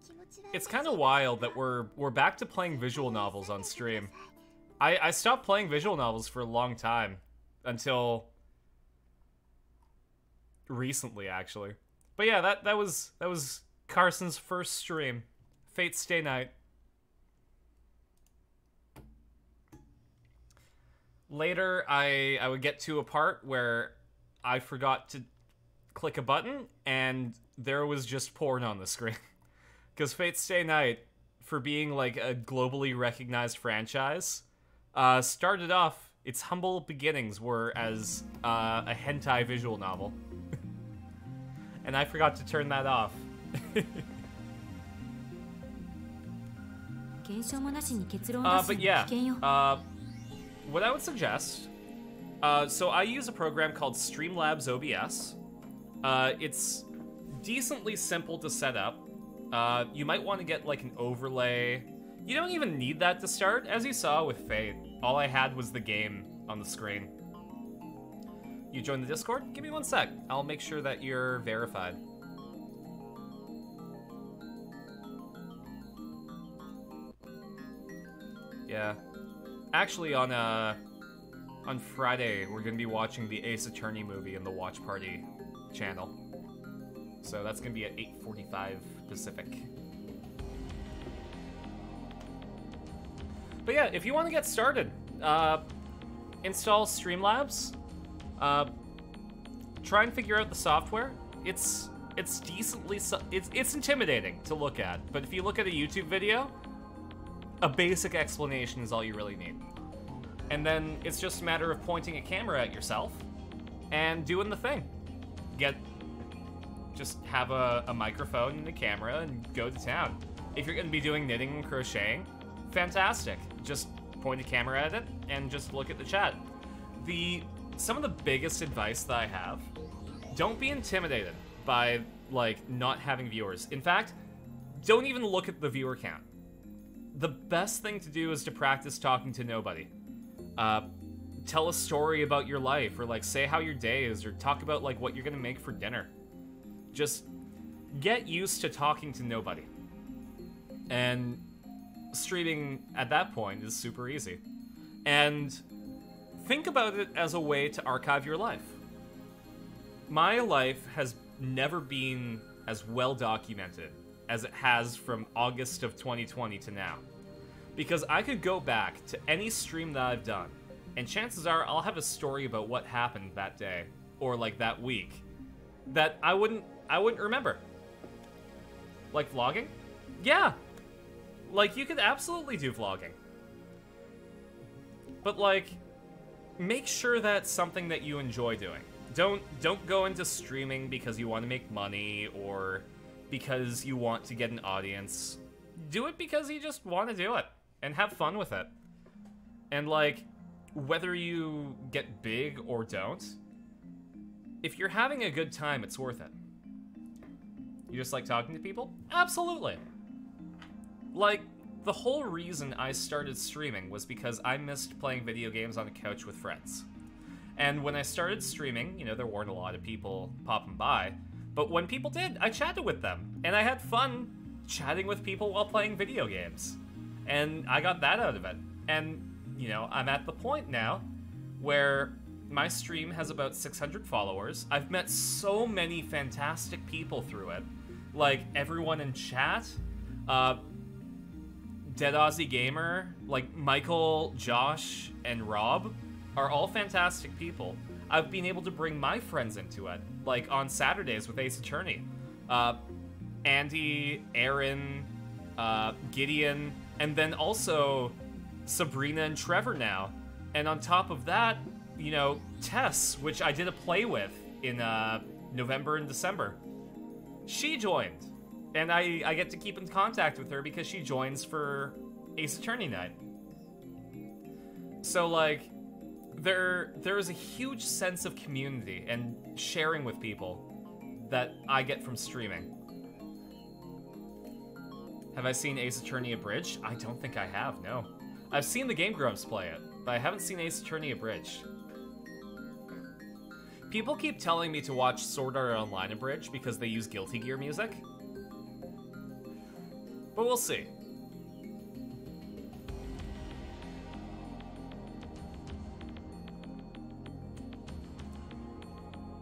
気持ち悪い It's kind of wild that we're back to playing visual novels on stream. I stopped playing visual novels for a long time until recently, actually. But yeah, that was Carson's first stream, Fate Stay Night. Later, I would get to a part where I forgot to click a button, and there was just porn on the screen. Because Fate Stay Night, for being like a globally recognized franchise, started off, its humble beginnings were as a hentai visual novel. And I forgot to turn that off. 検証もなしに結論を出す But の yeah, は危険よ。 what I would suggest, so I use a program called Streamlabs OBS. It's decently simple to set up. You might want to get like an overlay. You don't even need that to start. As you saw with Fate, all I had was the game on the screen. You join the Discord? Give me one sec. I'll make sure that you're verified. Yeah. Actually, on on Friday, we're gonna be watching the Ace Attorney movie in the Watch Party channel. So that's gonna be at 8:45 Pacific. But yeah, if you want to get started, install Streamlabs. Try and figure out the software. It's decently, it's intimidating to look at, but if you look at a YouTube video, a basic explanation is all you really need. And then it's just a matter of pointing a camera at yourself and doing the thing. Just have a microphone and a camera and go to town. If you're gonna be doing knitting and crocheting, fantastic. Just point a camera at it and just look at the chat. Some of the biggest advice that I have, don't be intimidated by, like, not having viewers. In fact, don't even look at the viewer count. The best thing to do is to practice talking to nobody. Tell a story about your life, or, like, say how your day is, or talk about, like, what you're gonna make for dinner. Just get used to talking to nobody. And streaming at that point is super easy. And think about it as a way to archive your life. My life has never been as well documented as it has from August of 2020 to now. Because I could go back to any stream that I've done, and chances are I'll have a story about what happened that day, or like that week, that I wouldn't remember. Like vlogging? Yeah. Like, you could absolutely do vlogging. But, like, make sure that's something that you enjoy doing. Don't go into streaming because you want to make money or because you want to get an audience. Do it because you just want to do it and have fun with it. And, like, whether you get big or don't, if you're having a good time, it's worth it. You just like talking to people? Absolutely. Like, the whole reason I started streaming was because I missed playing video games on a couch with friends. And when I started streaming, you know, there weren't a lot of people popping by, but when people did, I chatted with them. And I had fun chatting with people while playing video games. And I got that out of it. And, you know, I'm at the point now where my stream has about 600 followers. I've met so many fantastic people through it. Like, everyone in chat, Dead Aussie Gamer, like Michael, Josh, and Rob are all fantastic people. I've been able to bring my friends into it, like on Saturdays with Ace Attorney. Andy, Aaron, Gideon, and then also Sabrina and Trevor now. And on top of that, you know, Tess, which I did a play with in November and December. She joined. And I get to keep in contact with her because she joins for Ace Attorney night. So, like, there is a huge sense of community and sharing with people that I get from streaming. Have I seen Ace Attorney Abridged? I don't think I have, no. I've seen the Game Grumps play it, but I haven't seen Ace Attorney Abridged. People keep telling me to watch Sword Art Online Abridged because they use Guilty Gear music. But we'll see.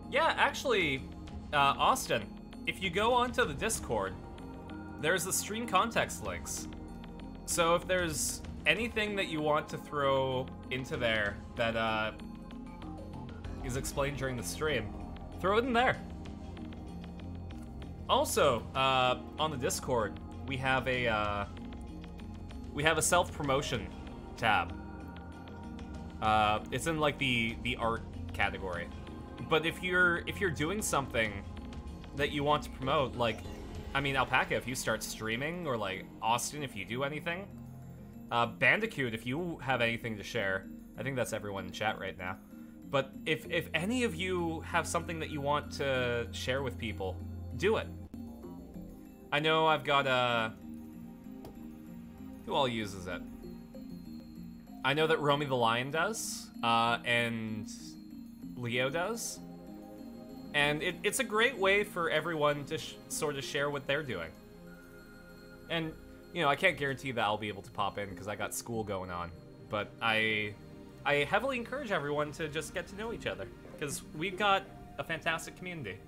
Yeah, actually, Austin, if you go onto the Discord, there's the stream context links. So if there's anything that you want to throw into there that is explained during the stream, throw it in there. Also, on the Discord, we have a self-promotion tab. It's in like the art category. But if you're doing something that you want to promote, like, I mean, Alpaca, if you start streaming, or like Austin, if you do anything, Bandicoot, if you have anything to share, I think that's everyone in chat right now. But if any of you have something that you want to share with people, do it. I know I've got who all uses it? I know that Romy the Lion does, and Leo does. And it's a great way for everyone to sort of share what they're doing. And, you know, I can't guarantee that I'll be able to pop in because I got school going on. But I I heavily encourage everyone to just get to know each other, because we've got a fantastic community.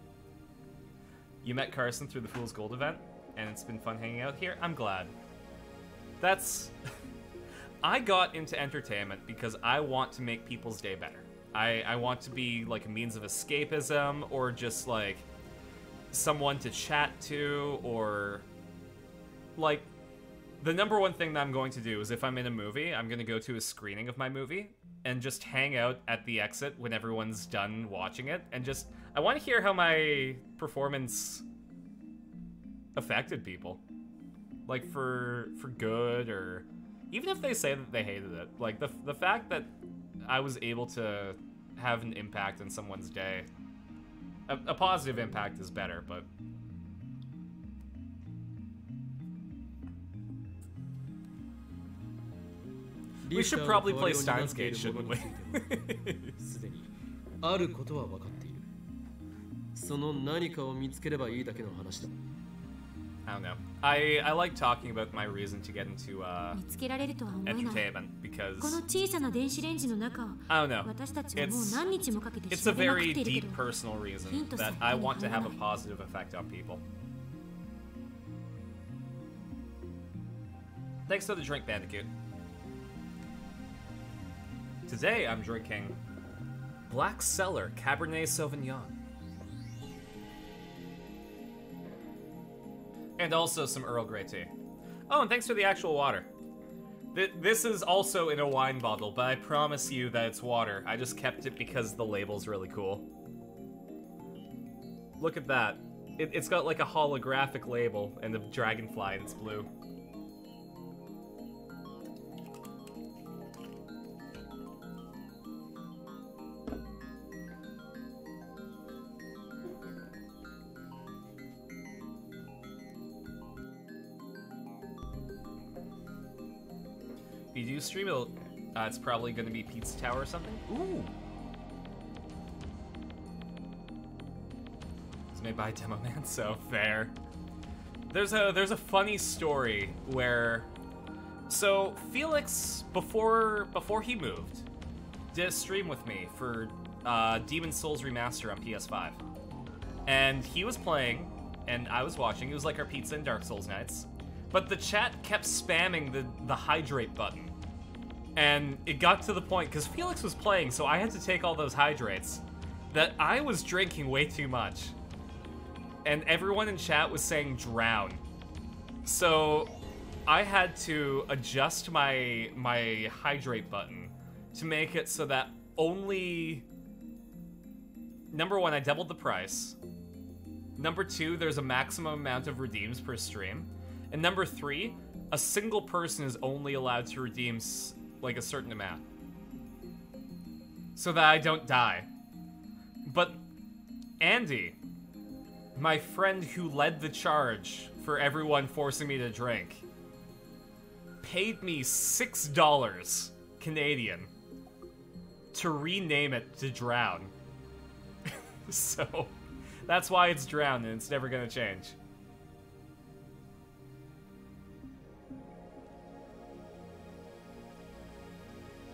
You met Carson through the Fool's Gold event, and it's been fun hanging out here. I'm glad. That's... I got into entertainment because I want to make people's day better. I want to be like a means of escapism, or just like someone to chat to, or like the number one thing that I'm going to do is if I'm in a movie, I'm going to go to a screening of my movie and just hang out at the exit when everyone's done watching it, and just I want to hear how my performance affected people, like for good, or even if they say that they hated it. Like the fact that I was able to have an impact on someone's day, a positive impact is better, but we should probably play Steins Gate, shouldn't we? すでにあることは分かっている。その何かを見つければいいだけの話だ。I don't know. I like talking about my reason to get into 見つけられるとは思えない。 entertainment because この小さな電子レンジの中を I don't know. 私たちはもう何日もかけて It's 調 a べまくっ very ているけ deep ど、 personal reason that I want to have a positive effect on people. Thanks to the drink, Bandicoot. Today I'm drinking Black Cellar Cabernet Sauvignon. And also some Earl Grey tea. Oh, and thanks for the actual water. This is also in a wine bottle, but I promise you that it's water. I just kept it because the label's really cool. Look at that. It's got like a holographic label and the dragonfly, and it's blue. If you do stream it, it's probably going to be Pizza Tower or something. Ooh! It's made by Demo Man, so fair. There's a funny story where, so Felix, before he moved, did a stream with me for Demon Souls Remaster on PS5, and he was playing, and I was watching. It was like our Pizza and Dark Souls nights. But the chat kept spamming the hydrate button. And it got to the point, because Felix was playing, so I had to take all those hydrates, that I was drinking way too much. And everyone in chat was saying drown. So I had to adjust my hydrate button to make it so that only... Number one, I doubled the price. Number two, there's a maximum amount of redeems per stream. And number three, a single person is only allowed to redeem like a certain amount, so that I don't die. But Andy, my friend who led the charge for everyone forcing me to drink, paid me $6 Canadian to rename it to Drown. So that's why it's Drown, and it's never gonna change.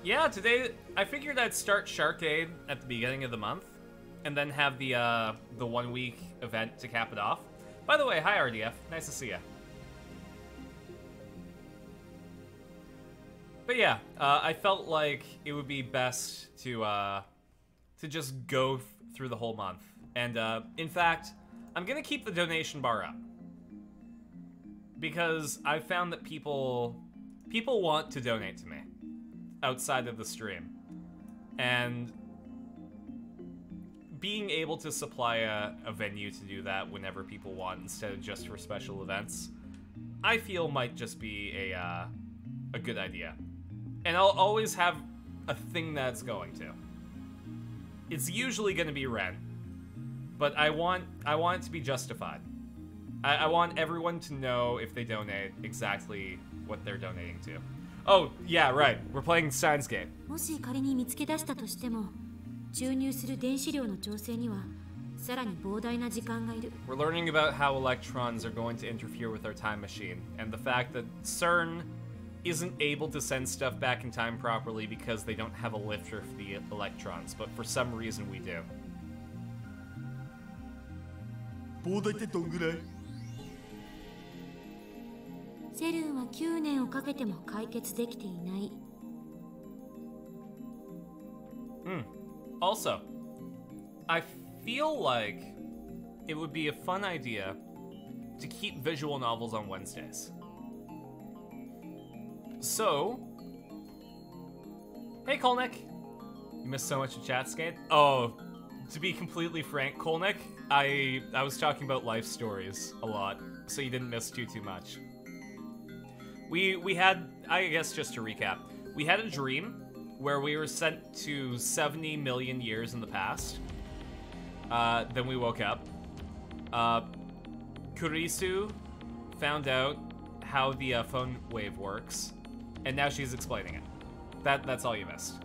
Yeah, today I figured I'd start Sharkade at the beginning of the month, and then have the 1 week event to cap it off. By the way, hi RDF, nice to see ya. But yeah, I felt like it would be best to just go through the whole month, and in fact, I'm gonna keep the donation bar up because I found that people want to donate to me outside of the stream, and being able to supply a venue to do that whenever people want instead of just for special events, I feel might just be a good idea. And I'll always have a thing that's going to. It's usually going to be rent, but I want it to be justified. I want everyone to know if they donate exactly what they're donating to. Oh, yeah, right. We're playing Steins Gate. もし仮に見つけ出したとしても、注入する電子量の調整にはさらに膨大な時間がいる。We're learning about how electrons are going to interfere with our time machine, and the fact that CERN isn't able to send stuff back in time properly because they don't have a lifter for the electrons, but for some reason we do. 膨大ってどんぐらい？セルンは9年をかけても解決できていない。Also, I feel like it would be a fun idea to keep visual novels on Wednesdays. So, hey Kolnick, you missed so much of Chatskate. Oh, to be completely frank, Kolnick, I was talking about life stories a lot, so you didn't miss too much. We had, I guess just to recap, we had a dream where we were sent to 70 million years in the past. Then we woke up. Kurisu found out how the phone wave works, and now she's explaining it. That's all you missed.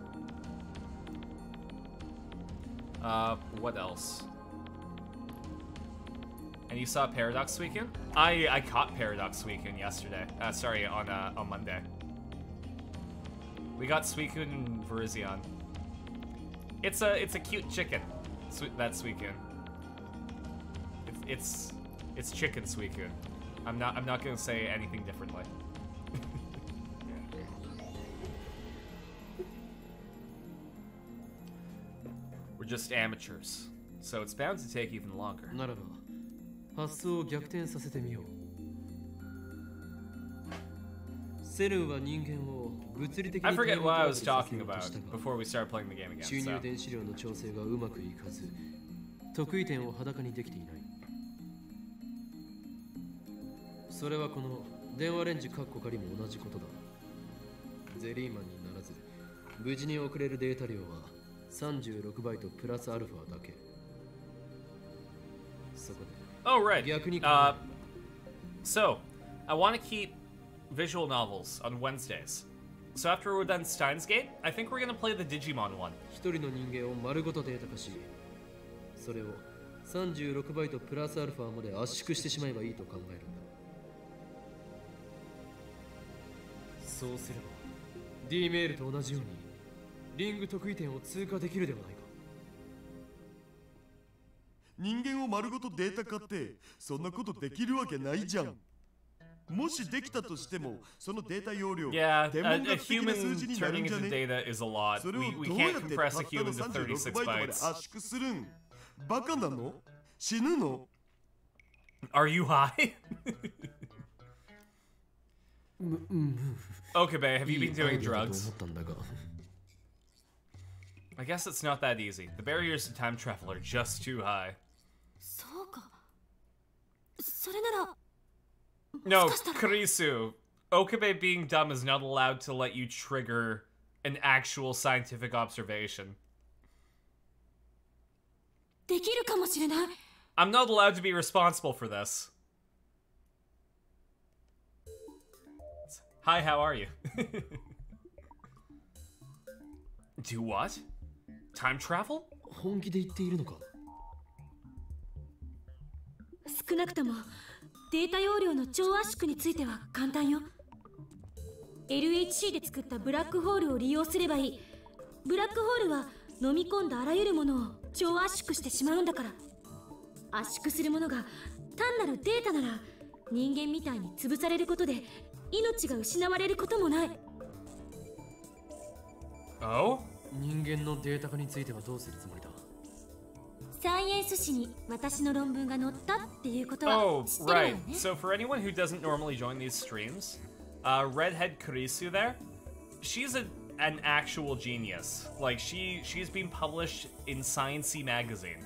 What else? And you saw Paradox Weekend? I caught Paradox Weekend yesterday. Sorry, on Monday. We got Suicune and Virizion. It's a cute chicken. That Suicune. It's chicken Suicune. I'm not gonna say anything differently. We're just amateurs, so it's bound to take even longer. ならば発想を逆転させてみよう。セルンは人間を物理的に I forget what I was タイ talking ムトラベルさせようと about したが before we started playing the game again. 注入 So. 電子量の調整がうまくいかず得意点を裸にできていない。それはこの電話レンジカッコ仮も同じことだ。ゼリーマンにならず無事に送れるデータ量は36バイトプラスアルファだけ。そこで Oh, right. 逆に So, I want to keep visual novels on Wednesdays. So after we're done Steins Gate, I think we're gonna play the Digimon one. 一人の人間を丸ごとデータ化し、それを36バイトプラスアルファまで圧縮してしまえばいいと考えるんだ。そうすれば D メールと同じようにリング得意点を通過できるではないか。人間を丸ごとデータ化ってそんなことできるわけないじゃん。もしできたとしてもそのデータ容量 Yeah, 天文 a 学的な human 数字になる turning んじゃ into ね？ data is a lot. それを We どうや can't って compress た a ったの human to 36 36バイトまで bytes. 圧縮するん？バカなの？死ぬの？ Are you high? Okabe, have you been doing drugs? I guess it's not that easy. The barriers to time travel are just too high. そうか。それなら No, Kurisu. Okabe being dumb is not allowed to let you trigger an actual scientific observation. できるかもしれない。I'm not allowed to be responsible for this. Hi, how are you? Do what? Time travel? 本気で言っているのか。少なくともデータ容量の超圧縮については簡単よ。LHC で作ったブラックホールを利用すればいい。ブラックホールは飲み込んだあらゆるものを超圧縮してしまうんだから。圧縮するものが単なるデータなら人間みたいに潰されることで命が失われることもない。Oh? 人間のデータ化についてはどうするつもりだ。サイエンス誌に私の論文が載ったっていうことは Oh, 知ってるわよ right. ね。 So for anyone who doesn't normally join these streams, Redhead Kurisu there, she's an actual genius. Like, she's been published in Science-y magazine.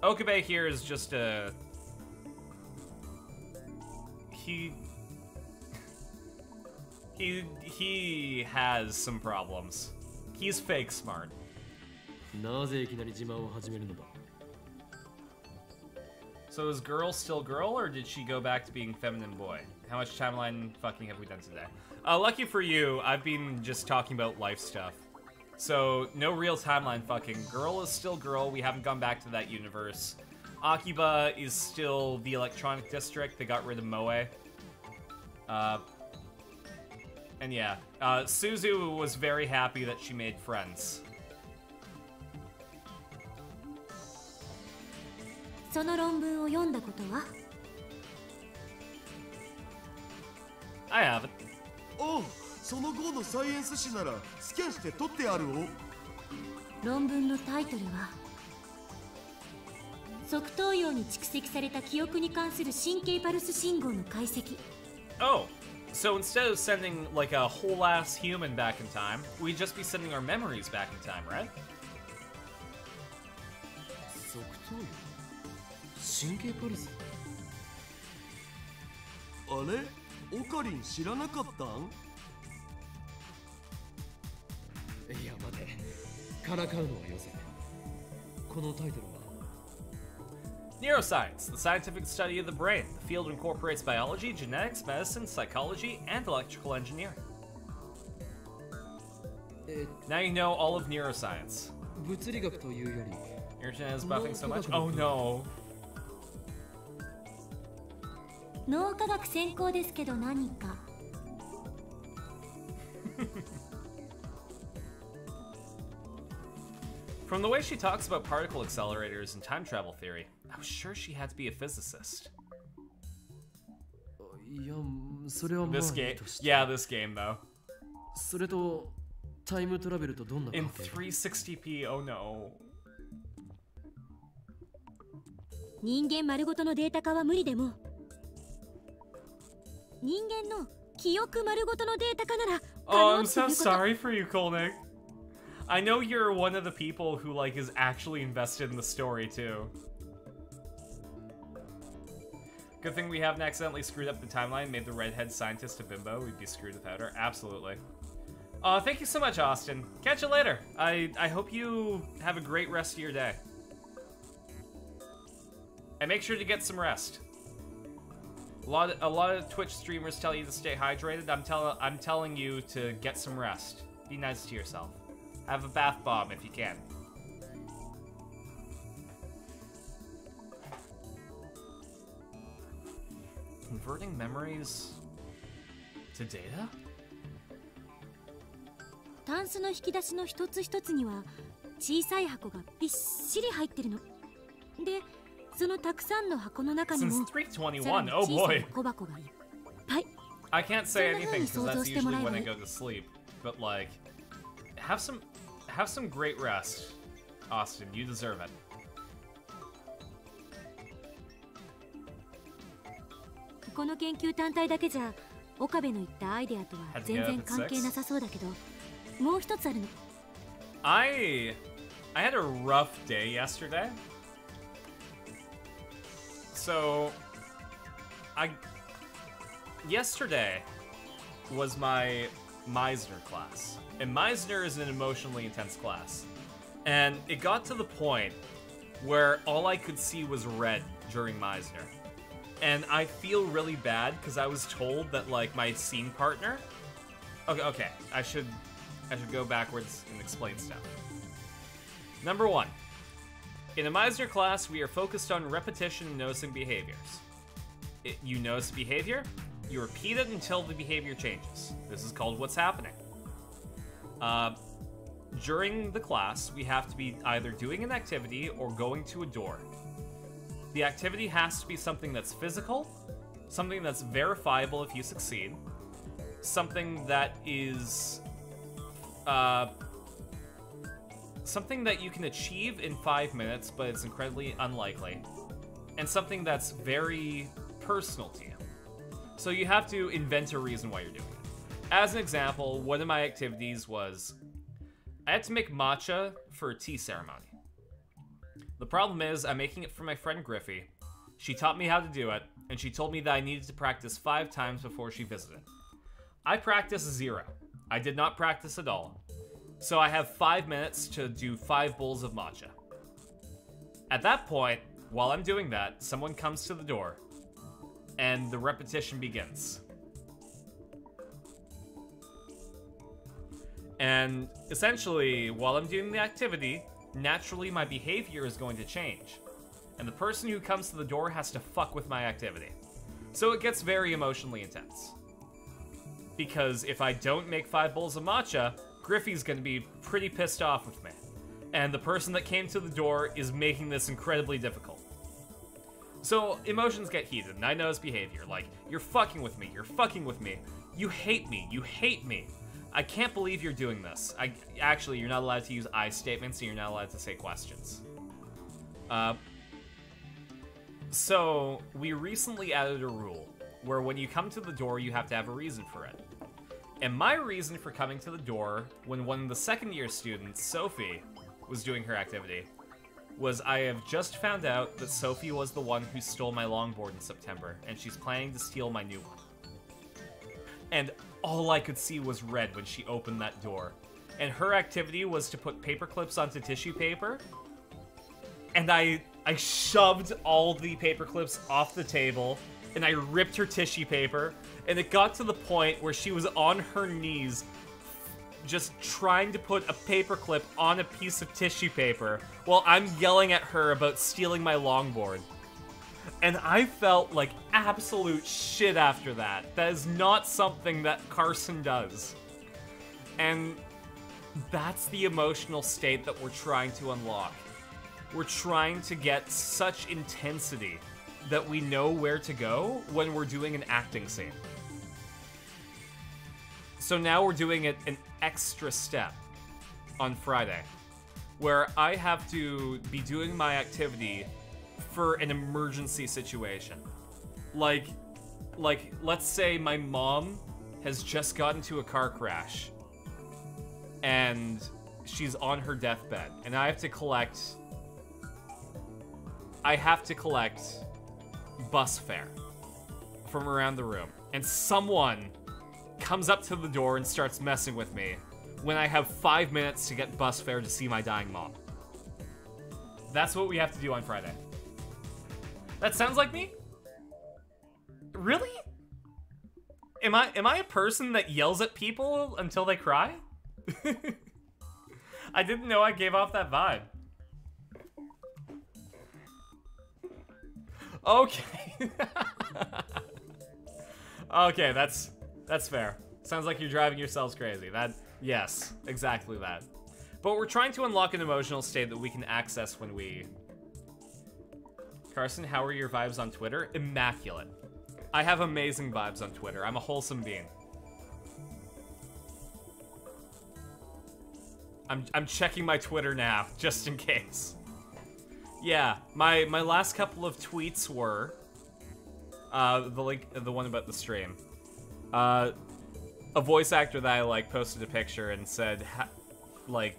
Okabe here is just a... He has some problems. He's fake smart. なぜいきなり自慢を始めるのだ。 So is girl still girl, or did she go back to being feminine boy? How much timeline fucking have we done today? Lucky for you, I've been just talking about life stuff. So, no real timeline fucking. Girl is still girl, we haven't gone back to that universe. Akiba is still the electronic district, they got rid of Moe. And yeah, Suzu was very happy that she made friends. その論文を読んだことは？ I haven't. おう、その号のサイエンス誌ならスキャンして撮ってあるお。論文のタイトルは側頭葉に蓄積された記憶に関する神経パルス信号の解析。 Oh, so instead of sending like a whole ass human back in time, we'd just be sending our memories back in time, right? 側頭葉神経パルス。あれ、オカリン知らなかったん？いや待て、からかうのはよせ。このタイトルは Neuroscience, the scientific study of the brain. The field incorporates biology, genetics, medicine, psychology, and electrical engineering. Now you know all of neuroscience. 物理学というより Your chin is buffing so much. Oh no. 脳科学専攻ですけど何か？ From the way she talks about particle accelerators and time travel theory, I was sure she had to be a physicist. いや、それはまあ This いい game, として。 yeah, this game though. それとタイムトラベルとどんな In 関係が？ 360p, oh no. 人間丸ごとのデータ化は無理でも、人間の記憶丸ごとのデータ化なら可 Oh, 能 I'm とい so うこと。 sorry for you, Kolnick. I know you're one of the people who like is actually invested in the story too. Good thing we haven't accidentally screwed up the timeline, made the redhead scientist a bimbo. We'd be screwed without her. Absolutely. Thank you so much, Austin. Catch you later. I hope you have a great rest of your day. And make sure to get some rest. A lot of Twitch streamers tell you to stay hydrated. I'm telling you to get some rest. Be nice to yourself. Have a bath bomb if you can. Converting memories to data? タンスの引き出しの一つ一つには小さい箱がびっしり入ってるの。で、そのたくさんの箱の中にも Since さらに 321, 小 oh さな boy. 小箱がいっぱい。 I can't say anything because So that's those usually when I right? go to sleep. But like, have some great rest, Austin. You deserve it. この研究単体だけじゃ岡部の言ったアイデアとは全然関係なさそうだけど、もう一つあるの。I had a rough day yesterday. So yesterday was my Meisner class. And Meisner is an emotionally intense class. And it got to the point where all I could see was red during Meisner. And I feel really bad because I was told that like my scene partner. Okay, I should go backwards and explain stuff. Number 1. In a Meisner class, we are focused on repetition and noticing behaviors. You notice behavior, you repeat it until the behavior changes. This is called what's happening. During the class, we have to be either doing an activity or going to a door. The activity has to be something that's physical, something that's verifiable if you succeed, something that is something that you can achieve in 5 minutes, but it's incredibly unlikely, and something that's very personal to you. So you have to invent a reason why you're doing it. As an example, one of my activities was I had to make matcha for a tea ceremony. The problem is I'm making it for my friend Griffey. She taught me how to do it, and she told me that I needed to practice 5 times before she visited. I practiced 0. I did not practice at all. So I have 5 minutes to do 5 bowls of matcha. At that point, while I'm doing that, someone comes to the door, and the repetition begins. And essentially, while I'm doing the activity, naturally my behavior is going to change. And the person who comes to the door has to fuck with my activity. So it gets very emotionally intense. because if I don't make 5 bowls of matcha, Griffey's gonna be pretty pissed off with me. And the person that came to the door is making this incredibly difficult. So emotions get heated, and I notice behavior, like, you're fucking with me, you hate me, I can't believe you're doing this. Actually, you're not allowed to use I statements, and you're not allowed to say questions. So, we recently added a rule, where when you come to the door, you have to have a reason for it. And my reason for coming to the door, when one of the second-year students, Sophie, was doing her activity, was I have just found out that Sophie was the one who stole my longboard in September, and she's planning to steal my new one. And all I could see was red when she opened that door. And her activity was to put paper clips onto tissue paper, and I shoved all the paper clips off the table, and I ripped her tissue paper, and it got to the point where she was on her knees just trying to put a paperclip on a piece of tissue paper while I'm yelling at her about stealing my longboard. And I felt like absolute shit after that. That is not something that Carson does. And that's the emotional state that we're trying to unlock. We're trying to get such intensity that we know where to go when we're doing an acting scene. So now we're doing it an extra step on Friday, where I have to be doing my activity for an emergency situation. Like, let's say my mom has just gotten into a car crash, and she's on her deathbed, and I have to collect bus fare from around the room, and someone comes up to the door and starts messing with me when I have 5 minutes to get bus fare to see my dying mom. That's what we have to do on Friday. That sounds like me? Really? Am I a person that yells at people until they cry? I didn't know I gave off that vibe. Okay. Okay, that's fair. Sounds like you're driving yourselves crazy. Yes, exactly that. But we're trying to unlock an emotional state that we can access when we... Carson, how are your vibes on Twitter? Immaculate. I have amazing vibes on Twitter. I'm a wholesome being. I'm checking my Twitter now, just in case. Yeah, my last couple of tweets were... the one about the stream. A voice actor that I like posted a picture and said,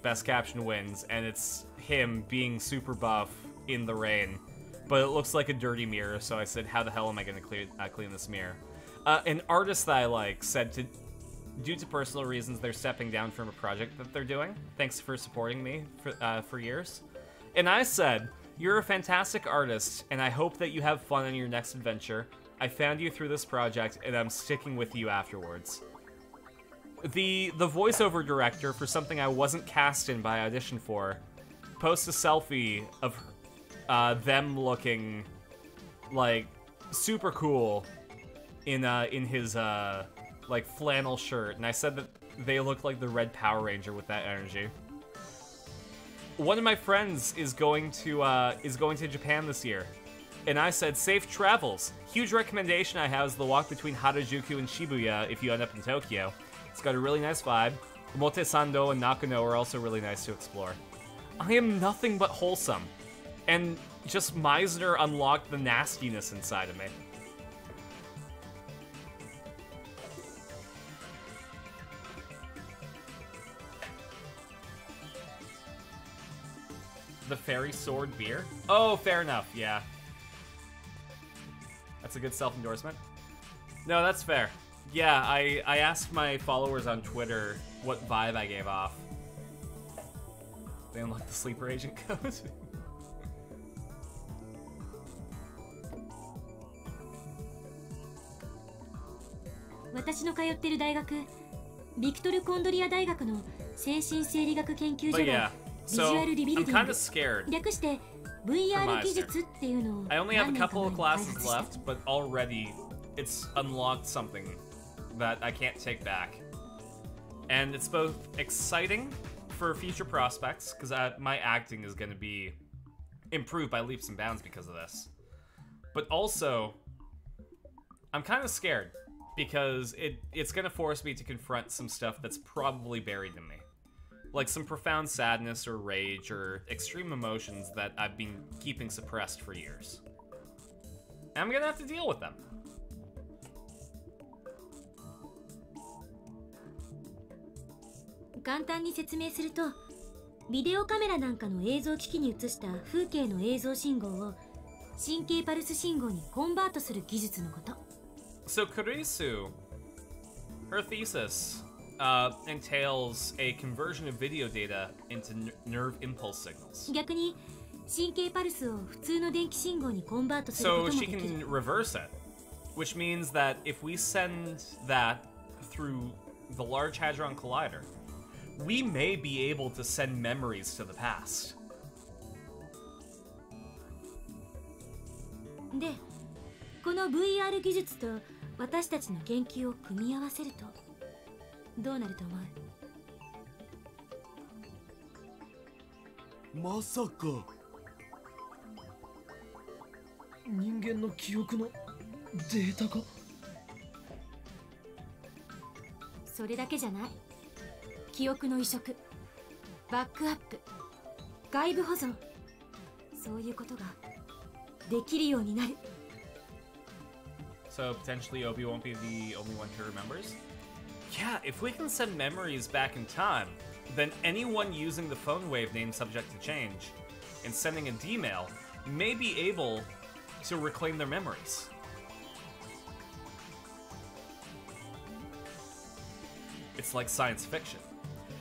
best caption wins, and it's him being super buff in the rain, but it looks like a dirty mirror, so I said, how the hell am I gonna clean this mirror? An artist that I like said, due to personal reasons, they're stepping down from a project that they're doing. Thanks for supporting me for years. And I said, you're a fantastic artist, and I hope that you have fun in your next adventure. I found you through this project, and I'm sticking with you afterwards. The voiceover director for something I wasn't cast in by audition for posts a selfie of them looking like super cool in his flannel shirt, and I said that they look like the Red Power Ranger with that energy. One of my friends is going to Japan this year. And I said, safe travels. Huge recommendation I have is the walk between Harajuku and Shibuya if you end up in Tokyo. It's got a really nice vibe. Omotesando and Nakano are also really nice to explore. I am nothing but wholesome. And just Meisner unlocked the nastiness inside of me. The Fairy Sword beer? Oh, fair enough, yeah. That's a good self-endorsement. No, that's fair. Yeah, I asked my followers on Twitter what vibe I gave off. They unlocked the sleeper agent code. 私の通ってる大学、ビクトル・コンドリア大学の精神生理学研究所がビジュアルリビルディング、略して VR 技術っていうのを I only have a couple of classes left, but already it's unlocked something that I can't take back. And it's both exciting for future prospects, because my acting is going to be improved by leaps and bounds because of this. But also, I'm kind of scared, because it's going to force me to confront some stuff that's probably buried in me. Like some profound sadness or rage or extreme emotions that I've been keeping suppressed for years. And I'm going to have to deal with them.簡単に説明すると、ビデオカメラなんかの映像機器に映した風景の映像信号を神経パルス信号にコンバートする技術のこと。So Kurisu, her thesis entails a conversion of video data into nerve impulse signals. 逆に神経パルスを普通の電気信号にコンバートすること So も she できる。 can reverse it, which means that if we send that through the Large Hadron Collider, we may be able to send memories to the past. で、この VR 技術と私たちの研究を組み合わせるとどうなると思う？まさか人間の記憶のデータが。それだけじゃない。記憶の移植、バックアップ、外部保存、そういうことができるようになる。So potentially Obi won't be the only one who remembers? Yeah, if we can send memories back in time, then anyone using the phone wave name subject to change and sending a D-mail may be able to reclaim their memories. It's like science fiction.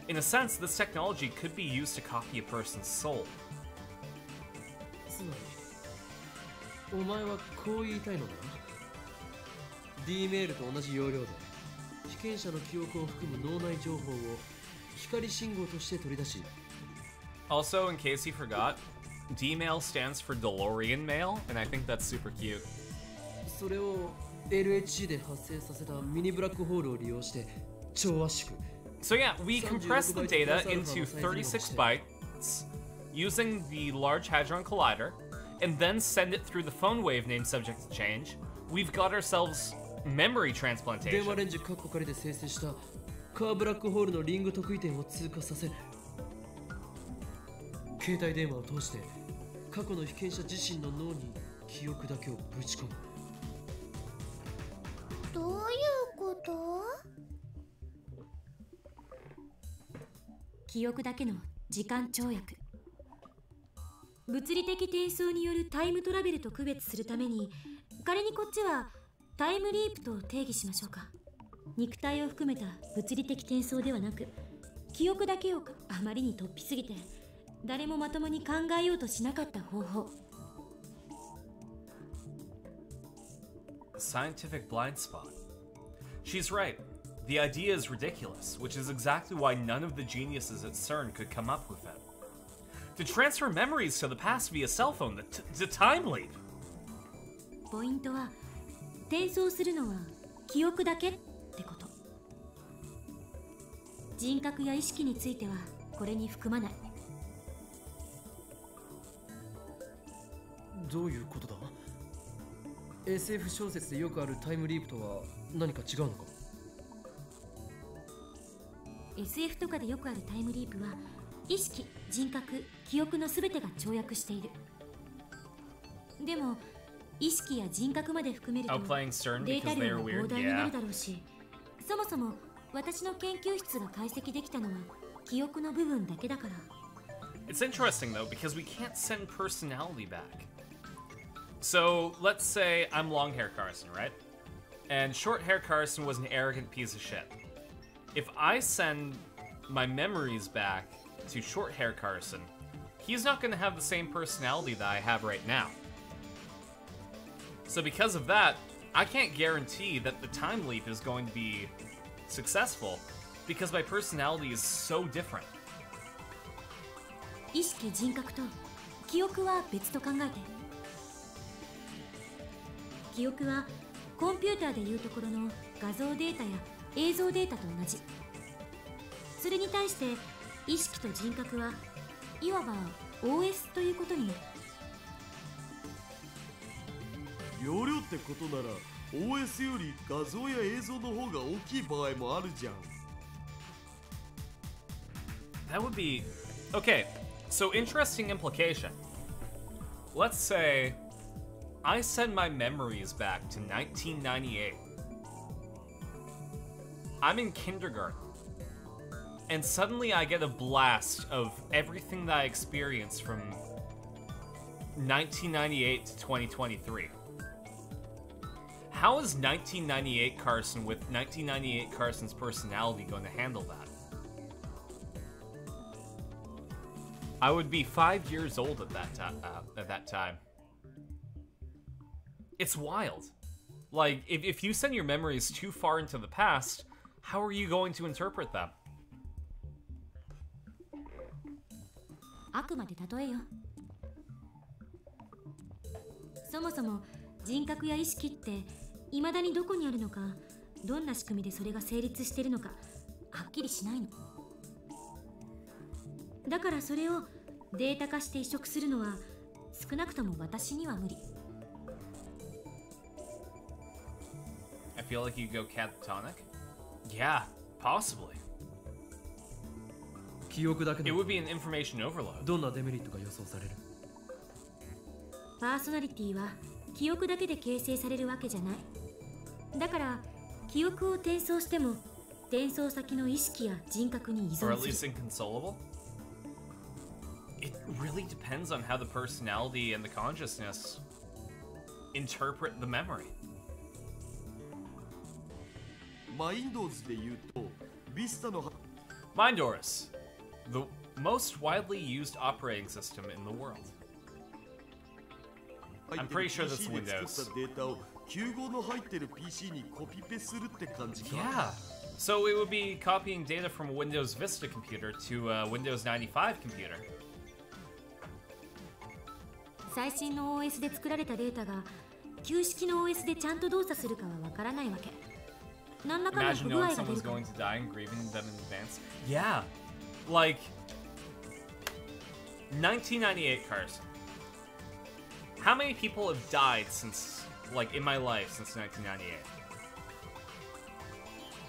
In a sense, this technology could be used to copy a person's soul. つまりお前はこう言いたいのだな。D メールと同じ要領で被験者の記憶を含む脳内情報を光信号として取り出し。 Also, in case you forgot, D-mail stands for DeLorean mail, and I think that's super cute. それを LHC で発生させたミニブラックホールを利用して超圧縮。 So yeah, we compress the data into 36 bytes using the Large Hadron Collider, and then send it through the phone wave name subject to change. We've got ourselves memory 電 transplantation. 話レンジカッコ仮で生成したカーブラックホールのリング特異点を通過させ、携帯電話を通して過去の被験者自身の脳に記憶だけをぶち込む。どういうこと？記憶だけの時間跳躍。物理的転送によるタイムトラベルと区別するために、仮にこっちはタイムリープと定義しましょうか。肉体を含めた物理的転送ではなく、記憶だけをあまりに突飛すぎて誰もまともに考えようとしなかった方法。 Scientific blind spot. She's right. The idea is ridiculous, which is exactly why none of the geniuses at CERN could come up with it. To transfer memories to the past via cell phone, the time leap. ポイントは、転送するのは記憶だけってこと。人格や意識についてはこれに含まない。どういうことだ？ SF 小説でよくあるタイムリープとは何か違うのか？ SF とかでよくあるタイムリープは意識、人格、記憶の全てが跳躍している。でも意識や人格まで含めると Outplaying CERN データ because 量 they're が weird. 膨大にな Yeah. るだろうし、そもそも私の研究室が解析できたのは記憶の部分だけだから。 It's interesting though, because we can't send personality back. So let's say I'm long hair Carson, right? And short hair Carson was an arrogant piece of shit. If I send my memories back to short hair Carson, he's not going to have the same personality that I have right now. So because of that, I can't guarantee that the time leap is going to be successful because my personality is so different. 意識、人格と記憶は別と考えて。記憶はコンピューターでいうところの画像データや映像データと同じ。それに対して意識と人格はいわば OS ということになる。容量ってことなら OS より画像や映像の方が大きい場合もあるじゃん。 That would be... Okay, so interesting implication. Let's say I send my memories back to 1998. I'm in kindergarten. And suddenly I get a blast of everything that I experienced from 1998 to 2023. How is 1998 Carson with 1998 Carson's personality going to handle that? I would be 5 years old at that time. It's wild. Like, if you send your memories too far into the past, how are you going to interpret them? あくまで例えよ。そもそも人格や意識って未だにどこにあるのか、どんな仕組みでそれが成立しているのかはっきりしないの。だからそれをデータ化して移植するのは少なくとも私には無理。I feel like you go catatonic? Yeah, possibly. 記憶だけ It の would be an information overload. どんなデメリットが予想される？パーソナリティは記憶だけで形成されるわけじゃない。だから記憶を転送しても転送先の意識や人格に依 Or 存 at す least る。 inconsolable? It really depends on how the personality and the consciousness interpret the memory. マインドーズで言うとビスタの Mindorus, the most widely used operating system in the world. I'm pretty sure that's PC で Windows. 作ったデータを9号の入ってる PC にコピペするって感じか。 Yeah. So it would be copying data from a Windows Vista computer to a Windows 95 computer. 最新の OS で作られたデータが旧式の OS でちゃんと動作するかはわからないわけ。何らかの Imagine 不具合 knowing が出 someone's るかも。 going to die and grieving them in advance. Yeah. Like 1998 Carson. How many people have died since, like, in my life since 1998?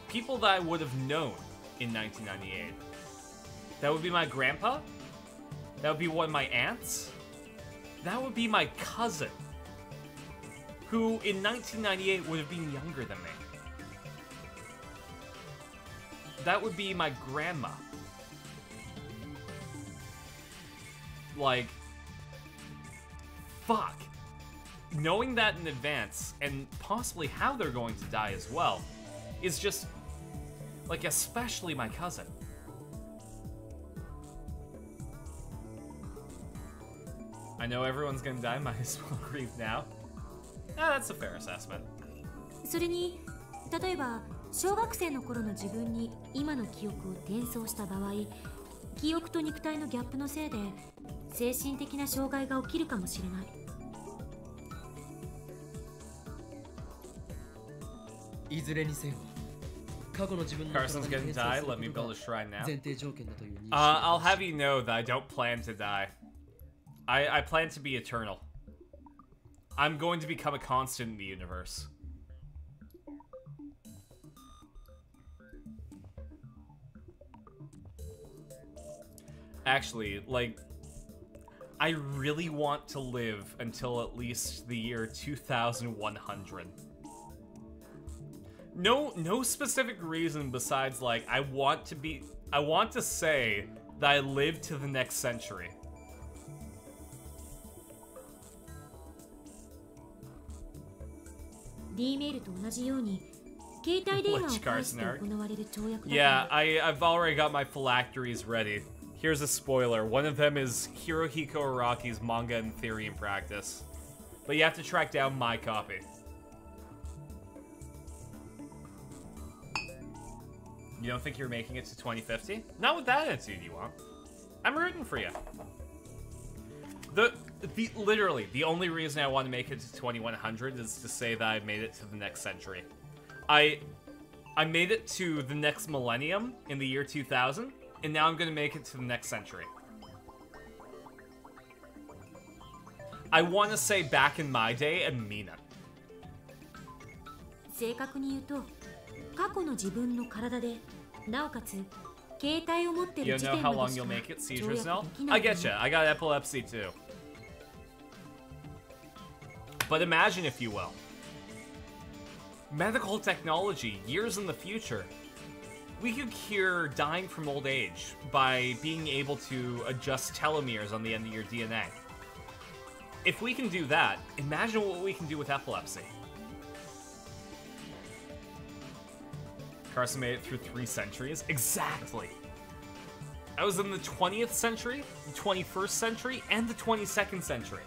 People that I would have known in 1998. That would be my grandpa. That would be one of my aunts. That would be my cousin, who in 1998 would have been younger than me. That would be my grandma. Like, fuck. Knowing that in advance, and possibly how they're going to die as well, is just, like, especially my cousin. I know everyone's gonna die, might as well grieve now. That's a fair assessment. それに例えば小学生の頃の自分に今の記憶を転送した場合、記憶と肉体のギャップのせいで精神的な障害が起きるかもしれない。いずれにせよ過去の自分の Carson's gonna die, let me build a shrine now. 前提条件だという認識 I'll have you know that I don't plan to die. I plan to be eternal. I'm going to become a constant in the universe. Actually, like, I really want to live until at least the year 2100. No specific reason besides, like, I want to say that I live to the next century. D メールと同じように携帯電話を介して行われる跳躍だから Yeah, I've already got my phylacteries ready. Here's a spoiler. One of them is Hirohiko Araki's Manga in Theory and Practice. But you have to track down my copy. You don't think you're making it to 2050? Not with that attitude you want. I'm rooting for you. Literally, the only reason I want to make it to 2100 is to say that I made it to the next century. I made it to the next millennium in the year 2000, and now I'm gonna make it to the next century. I want to say back in my day and mean it. 正確に言うと、過去の自分の体で、なおかつ携帯を持ってい You る時 know 点 how ま long でし you'll か make it 跳 seizures 躍 now? できな I いと get you. I got epilepsy too. But imagine, if you will, medical technology years in the future. We could cure dying from old age by being able to adjust telomeres on the end of your DNA. If we can do that, imagine what we can do with epilepsy. Carson made it through 3 centuries. Exactly. I was in the 20th century, the 21st century, and the 22nd century.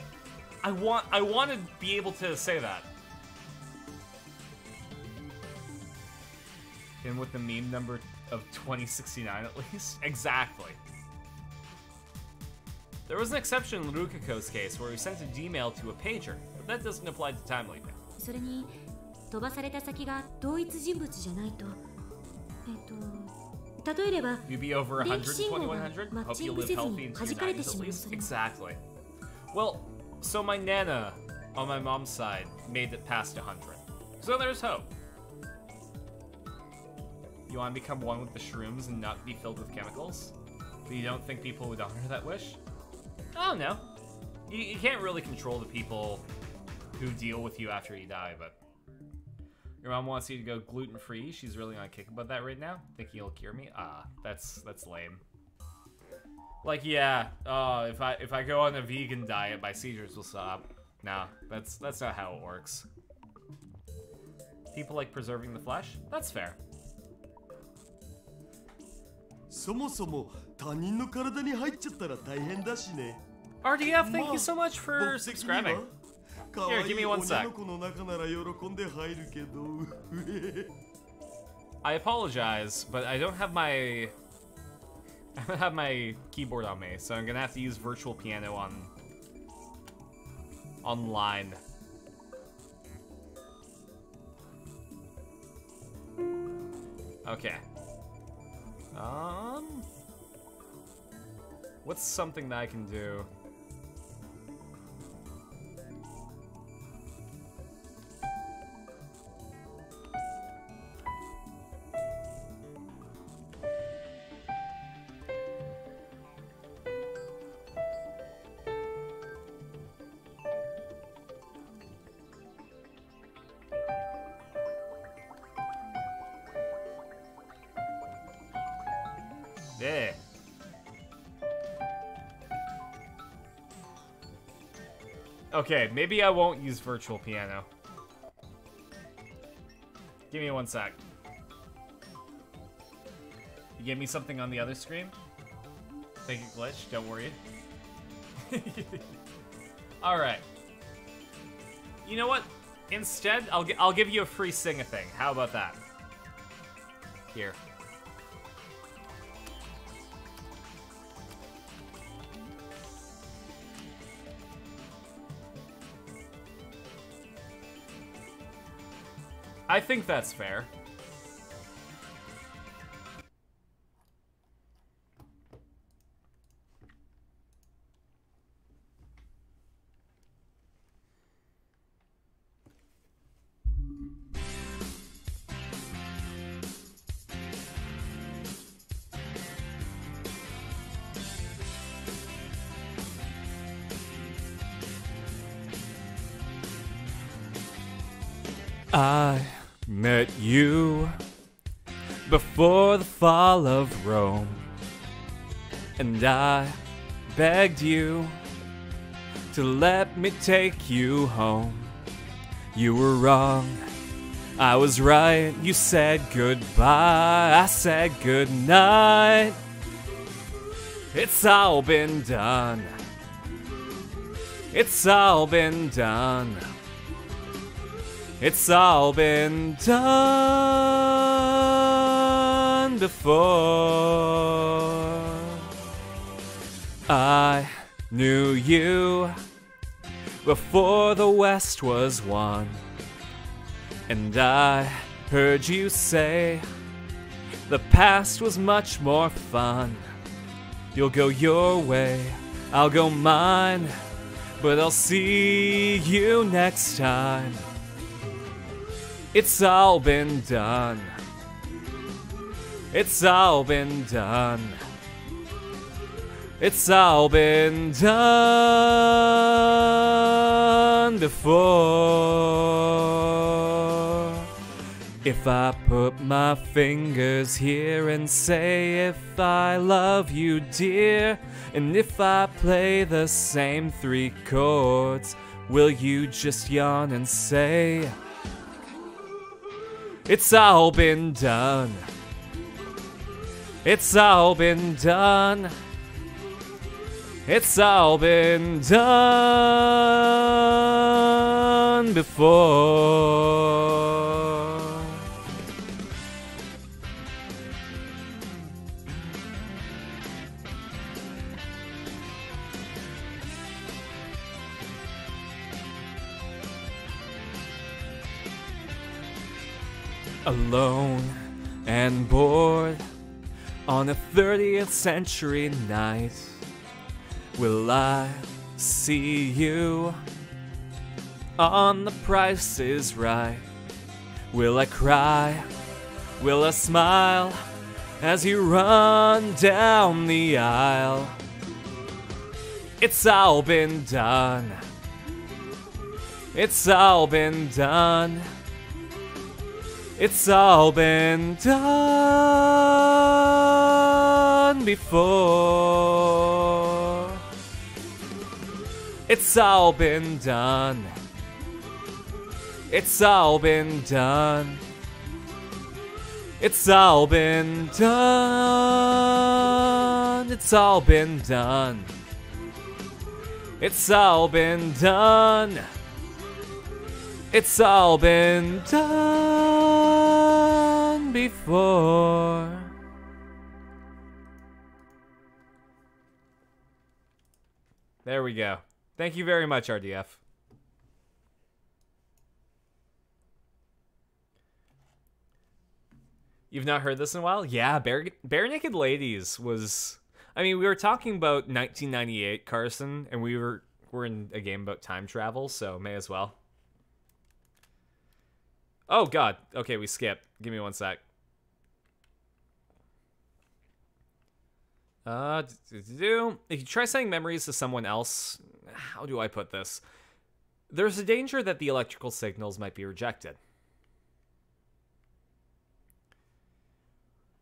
I want to be able to say that. And with the meme number of 2069 at least? Exactly. There was an exception in Rukako's case where we sent a D-mail to a pager, but that doesn't apply to time leaping. それに飛ばされた先が同一人物じゃないと、例えれば You be over 電気信号が 100, マッ 2100? Hope チン you グ live せず healthy に into 弾 your かれて 90s し at まう least. それも Exactly. Well, so my Nana on my mom's side made it past 100. So there's hope. You want to become one with the shrooms and not be filled with chemicals? But you don't think people would honor that wish? I don't know. You can't really control the people who deal with you after you die, but... Your mom wants you to go gluten-free. She's really on a kick about that right now. Thinking you'll cure me? Ah, that's lame. Like, yeah, if I go on a vegan diet, my seizures will stop. Nah, that's not how it works. People like preserving the flesh? That's fair. そもそも他人の体に入っちゃったら大変だしね。 RDF, thank you so much for subscribing. 可愛 Here, give い me one 女 sec. の子の中なら喜んで入るけど。 I apologize, but I don't have my keyboard on me, so I'm gonna have to use virtual piano online. Okay. What's something that I can do? Yeah. Okay, maybe I won't use virtual piano. Give me one sec. You give me something on the other screen? Think it glitched, don't worry. Alright. You know what? Instead, I'll give you a free sing-a-thing. How about that? Here. I think that's fair. I met you before the fall of Rome, and I begged you to let me take you home. You were wrong, I was right. You said goodbye, I said goodnight. It's all been done. It's all been done. It's all been done before. I knew you before the West was won, and I Heard you say the past was much more fun. You'll go your way, I'll go mine, but I'll see you next time. It's all been done. It's all been done. It's all been done before. If I put my fingers here and say if I love you, dear, and if I play the same 3 chords, will you just yawn and say, it's all been done. It's all been done. It's all been done before. Alone and bored on a 30th century night, will I see you on The Price is Right? Will I cry? Will I smile as you run down the aisle? It's all been done. It's all been done. It's all been done before. It's all been done. It's all been done. It's all been done. It's all been done. It's all been done. It's all been done before. There we go. Thank you very much, RDF. You've not heard this in a while? Yeah, Bare Naked Ladies was... I mean, we were talking about 1998, Carson, and we're in a game about time travel, so may as well. Oh, God. Okay, we skipped. Give me one sec. If you try sending memories to someone else, how do I put this? There's a danger that the electrical signals might be rejected.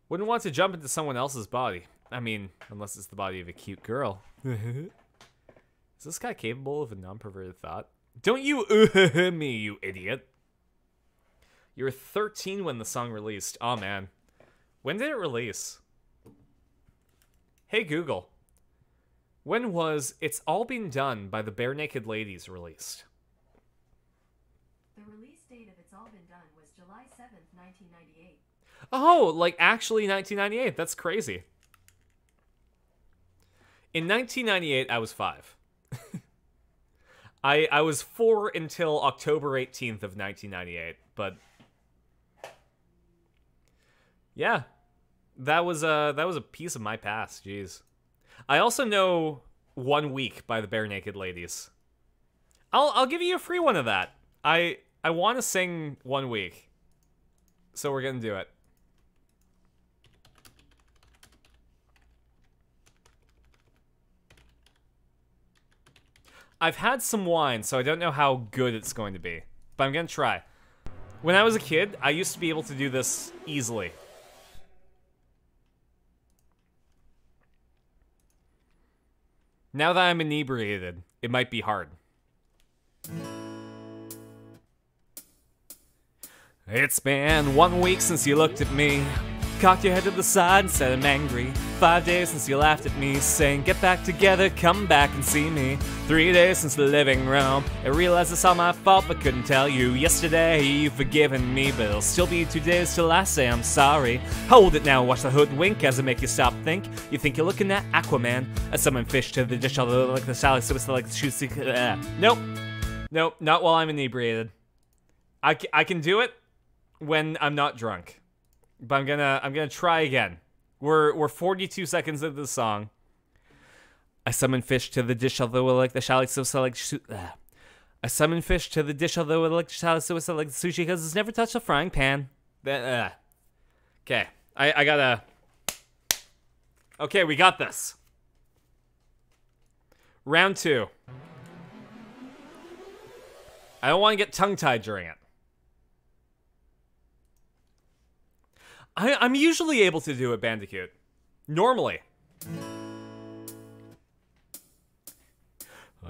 Wouldn't want to jump into someone else's body. I mean, unless it's the body of a cute girl. Is this guy capable of a non-perverted thought? Don't you me, you idiot. You were 13 when the song released. Oh, man. When did it release? Hey, Google. When was It's All Been Done by the Bare Naked Ladies released? The release date of It's All Been Done was July 7th, 1998. Oh, like actually 1998. That's crazy. In 1998, I was 5. I was 4 until October 18th of 1998, but yeah, that was a piece of my past. Jeez. I also know 1 Week by the Bare Naked Ladies. I'll give you a free one of that. I want to sing 1 Week, so we're gonna do it. I've had some wine, so I don't know how good it's going to be, but I'm gonna try. When I was a kid, I used to be able to do this easily. Now that I'm inebriated, it might be hard. It's been 1 week since you looked at me. Cocked your head to the side and said I'm angry. 5 days since you laughed at me, saying get back together, come back and see me. 3 days since the living room. I realized it's all my fault but couldn't tell you. Yesterday you've forgiven me, but it'll still be 2 days till I say I'm sorry. Hold it now, watch the hood wink as I make you stop think. You think you're looking at Aquaman, as someone fish to the dish, although like the salad, so it's like the shoes. Nope. Nope, not while I'm inebriated. I can do it when I'm not drunk. But I'm gonna try again. We're 42 seconds into the song. I summon fish to the dish, although I like the shallot so like I summon fish to the dish, although I like the shallot so like the sushi because it's never touched a frying pan. Okay, I gotta. Okay, we got this. Round 2. I don't want to get tongue-tied during it. I'm usually able to do it, Bandicoot. Normally.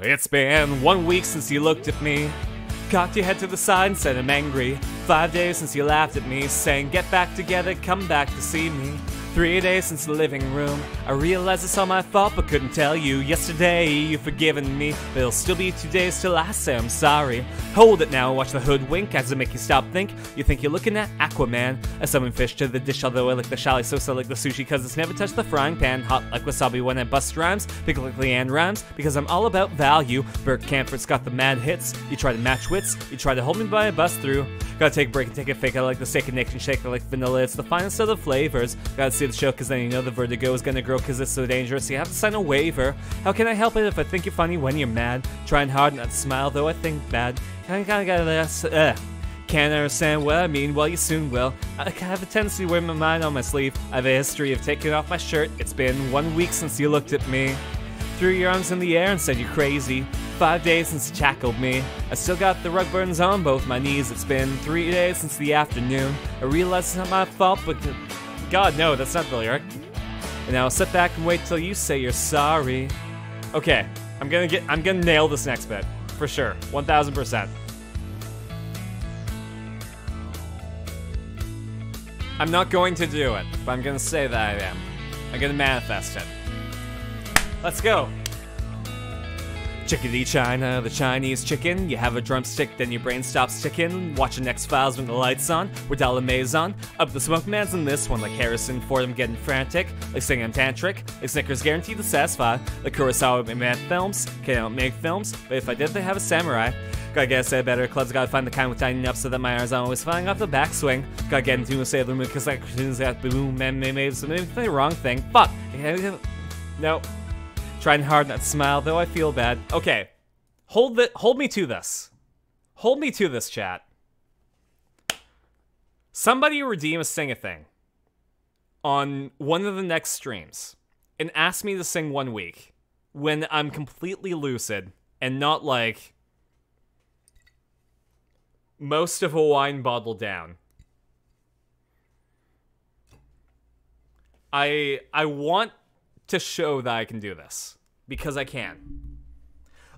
It's been 1 week since you looked at me. Cocked your head to the side and said I'm angry. 5 days since you laughed at me, saying get back together, come back to see me. 3 days since the living room. I realized it's all my fault but couldn't tell you. Yesterday you've forgiven me, but it'll still be 2 days till I say I'm sorry. Hold it now, watch the hood wink as it make you stop think. You think you're looking at Aquaman. I summon fish to the dish, although I like the shallot so like the sushi cause it's never touched the frying pan. Hot like wasabi when I bust rhymes, pickle like Leanne rhymes, because I'm all about value. Burt Campert's got the mad hits. You try to match wits, you try to hold me by a bust through. Gotta take a break and take a fake. I like the steak and nation shake, I like vanilla, it's the finest of the flavors. Gotta see the show cause then you know the vertigo is gonna grow cause it's so dangerous. You have to sign a waiver. How can I help it if I think you're funny when you're mad? Trying hard not to smile though I think bad. Can't understand what I mean, well you soon will. I have a tendency to wear my mind on my sleeve. I have a history of taking off my shirt. It's been 1 week since you looked at me. Threw your arms in the air and said you're crazy. 5 days since you tackled me. I still got the rug burns on both my knees. It's been 3 days since the afternoon. I realize it's not my fault, but God, no, that's not the lyric. And now I'll sit back and wait till you say you're sorry. Okay, I'm gonna nail this next bit. For sure, 1000%. I'm not going to do it, but I'm gonna say that I am. I'm gonna manifest it. Let's go. Chickadee China, the Chinese chicken. You have a drumstick, then your brain stops ticking. Watching X-Files when the lights on. We're Dalamaison. Up the smoke man's in this one, like Harrison Ford, I'm getting frantic. Like singing I'm tantric. Like Snickers guaranteed to satisfy. Like Kurosawa made films. Can't make films, but if I did, they have a samurai. Gotta get a say better clubs, gotta find the kind with tiny enough so that my arms aren't always flying off the backswing. Gotta get into a Sailor Moon, cause like cartoons got boom, and maybe the wrong thing. Fuck! No. Trying hard not to smile, though I feel bad. Okay. Hold me to this. Hold me to this, chat. Somebody redeem a sing-a-thing on one of the next streams and ask me to sing 1 week when I'm completely lucid and not like most of a wine bottle down. I want to show that I can do this because I can.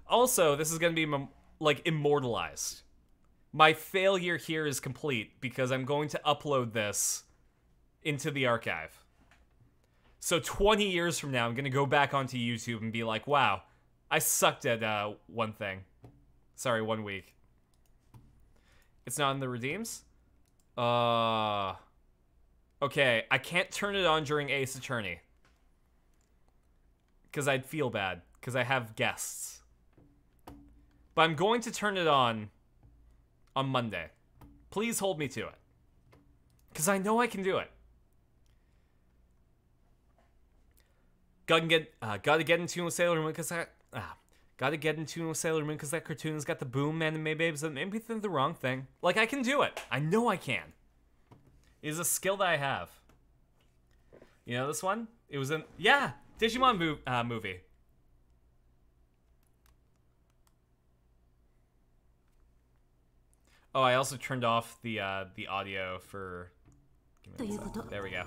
Also, this is going to be like immortalized. My failure here is complete because I'm going to upload this into the archive. So 20 years from now, I'm going to go back onto YouTube and be like, wow, I sucked at one thing. Sorry, 1 week. It's not in the redeems? Okay, I can't turn it on during Ace Attorney. Because I'd feel bad, because I have guests. But I'm going to turn it on Monday. Please hold me to it. Because I know I can do it. Gotta get in tune with Sailor Moon, because gotta get in tune with Sailor Moon, because that cartoon's got the boom anime babes that made me think the wrong thing. Like, I can do it. I know I can. It is a skill that I have. You know this one? It was in... Yeah! Digimon movie. Oh, I also turned off the audio for... There we go.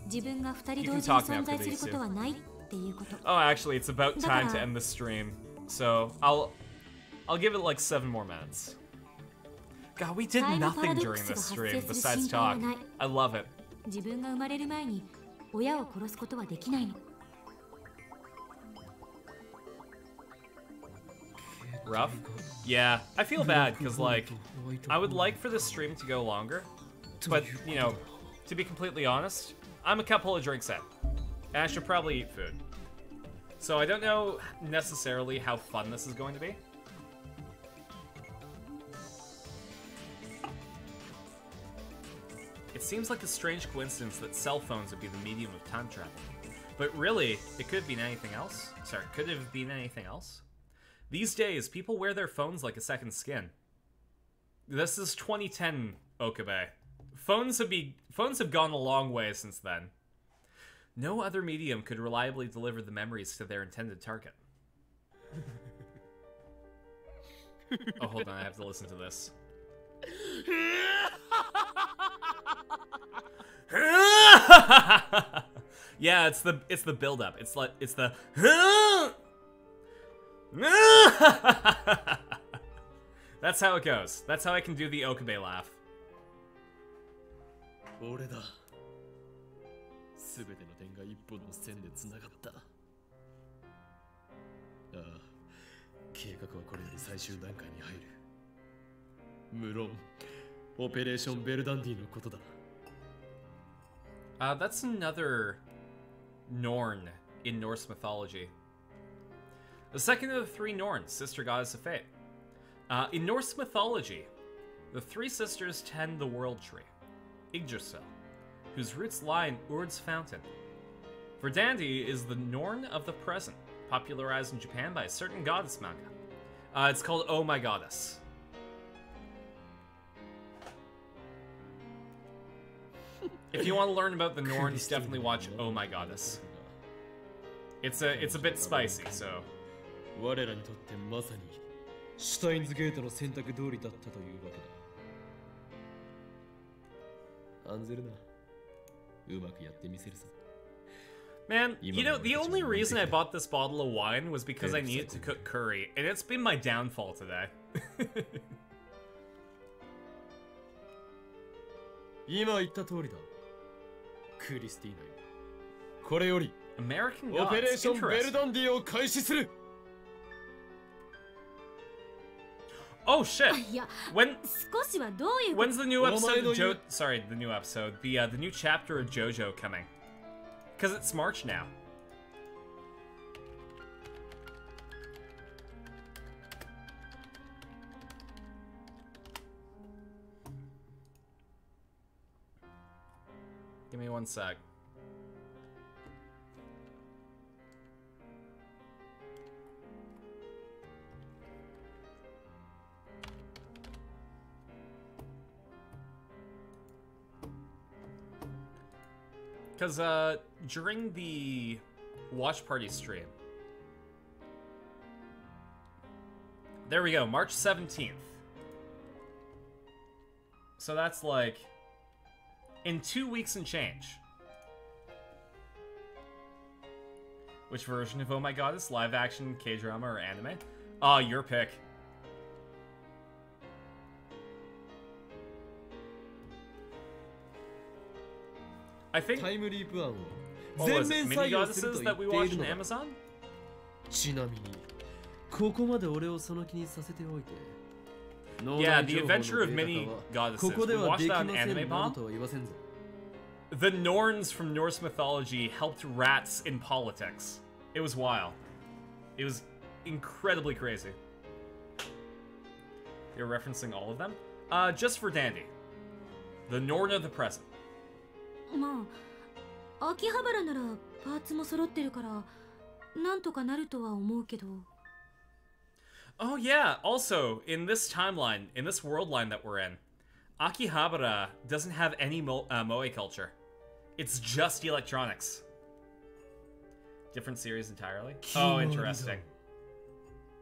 You can talk now for these two. Oh, actually, it's about time to end the stream. So, I'll give it like 7 more minutes. God, we did nothing during this stream besides talk. I love it. Rough? Yeah, I feel bad, because, like, I would like for this stream to go longer, but, you know, to be completely honest, I'm a couple of drinks in, and I should probably eat food. So I don't know necessarily how fun this is going to be. It seems like a strange coincidence that cell phones would be the medium of time travel. But really, it could have been anything else. Sorry, could it have been anything else? These days, people wear their phones like a second skin. This is 2010, Okabe. Phones have gone a long way since then. No other medium could reliably deliver the memories to their intended target. Oh, hold on, I have to listen to this. Yeah, it's the build up. It's the That's how it goes. That's how I can do the Okabe laugh. 俺だ。すべての点が一本の線でつながった。ああ、計画はこれより最終段階に入る。無論、オペレーションベルダンディのことだ。That's another Norn in Norse mythology. The second of the three Norns, sister goddess of fate. In Norse mythology, the three sisters tend the world tree, Yggdrasil, whose roots lie in Urd's fountain. Verdandi is the Norn of the present, popularized in Japan by a certain goddess manga. It's called Oh My Goddess. If you want to learn about the Norns, definitely watch Oh My Goddess. It's a bit spicy, so. 我らにとってまさにシュタインズゲートの選択通りだったというわけだ。案ずるな。うまくやってみせるぞ。Man, you know, the only reason I bought this bottle of wine was because I needed to cook curry, and it's been my downfall today. 今言った通りだ。クリスティーナよ。これより American オペレー gods, ションベル interesting. ダンディを開始する。 Oh shit! いや、 When 少しはどういうこと when's the new episode of Sorry, the new episode. The new chapter of JoJo coming? Because it's March now. Give me one sec. Because, during the watch party stream... There we go, March 17th. So that's like... in 2 weeks and change. Which version of Oh My Goddess? Live action, K-drama, or anime? Ah, your pick. I think... タイムリープ案を What 全 was 面 it? 採 Mini 用すると goddesses 言 that we ってい watched る on のだ。 Amazon? ちなみにここまで俺をその気にさせておいて Yeah, The Adventure of Mini Goddesses. ここ We では watched でき that ま on せん Anime など Bomb. とは言わせんぞ。 The Norns from Norse mythology helped rats in politics. It was wild. It was incredibly crazy. You're referencing all of them? Just for Dandy. The Norn of the present. まあ、秋葉原ならパーツも揃ってるからなんとかなるとは思うけど。 Oh yeah, also, in this timeline, in this world line that we're in, Akihabara doesn't have any moe culture. It's just electronics. Different series entirely? Oh, interesting.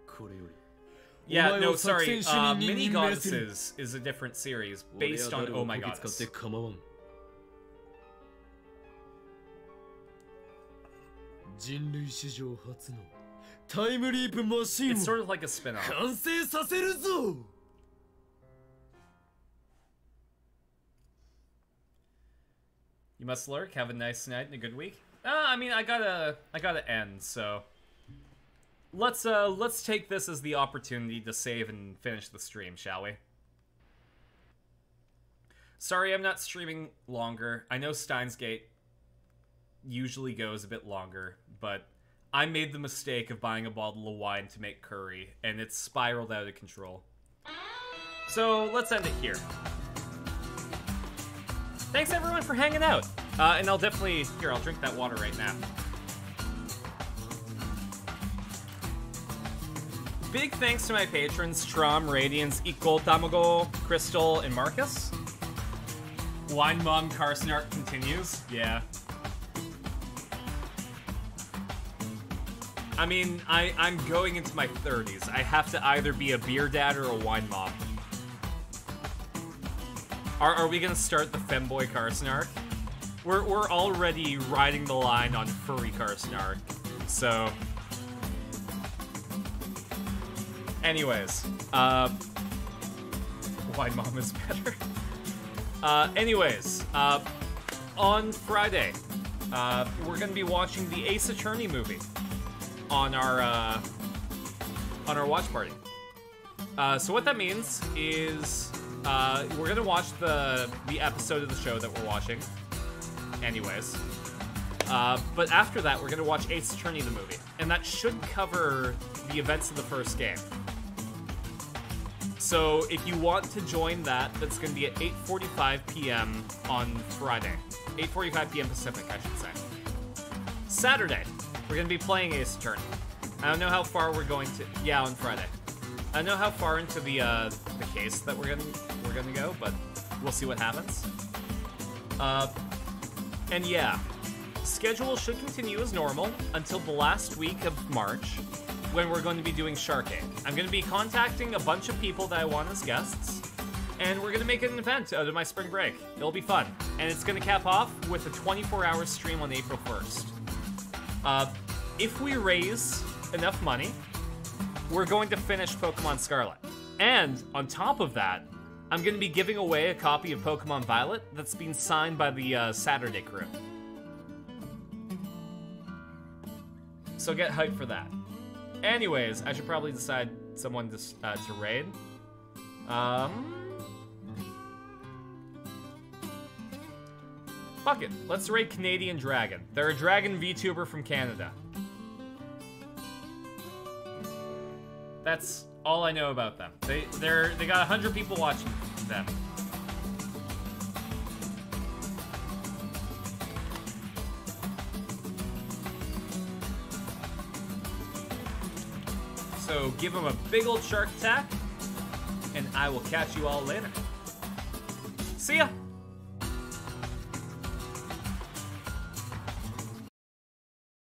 これより Yeah, お前 no, を作 sorry. 戦主任に Mini 任命する。 Goddesses is a different series 俺 based は on 誰 Oh を My こき使って Goddess. 構わん。人類史上初のタイムリープマシン It's を sort of like a spin-off. 完成させるぞ。 You must lurk. Have a nice night and a good week. I mean, I gotta end. So let's take this as the opportunity to save and finish the stream, shall we? Sorry, I'm not streaming longer. I know Steins Gate usually goes a bit longer, but I made the mistake of buying a bottle of wine to make curry, and it's spiraled out of control. So let's end it here. thanks everyone for hanging out. And I'll definitely, here, I'll drink that water right now. Big thanks to my patrons, Strom, Radiance, Equal, Tamago, Crystal, and Marcus. Wine Mom Carson art continues. Yeah. I mean, I'm going into my 30s. I have to either be a beer dad or a wine mom. Are we gonna start the femboy Carson arc? We're already riding the line on furry Carson arc, so. Anyways, wine mom is better. Anyways, on Friday, we're gonna be watching the Ace Attorney movie on our watch party. So what that means is we're gonna watch the episode of the show that we're watching. Anyways, but after that we're gonna watch Ace Attorney the movie, and that should cover the events of the first game. So if you want to join that, that's gonna be at 8:45 p.m. on Friday. 8:45 p.m. Pacific, I should say. Saturday, we're gonna be playing Ace Attorney. I don't know how far we're going to. Yeah, on Friday. I don't know how far into the case that we're gonna go, but we'll see what happens. And yeah, schedule should continue as normal until the last week of March, when we're going to be doing Sharkade. I'm going to be contacting a bunch of people that I want as guests, and we're going to make an event out of my spring break. It'll be fun, and it's going to cap off with a 24-hour stream on April 1st. If we raise enough money, we're going to finish Pokemon Scarlet. And on top of that, I'm going to be giving away a copy of Pokemon Violet that's been signed by the Saturday crew. So get hyped for that. Anyways, I should probably decide someone to raid. Fuck it, let's raid Canadian Dragon. They're a dragon VTuber from Canada. That's all I know about them. They got 100 people watching them. So give them a big old shark attack, and I will catch you all later. See ya!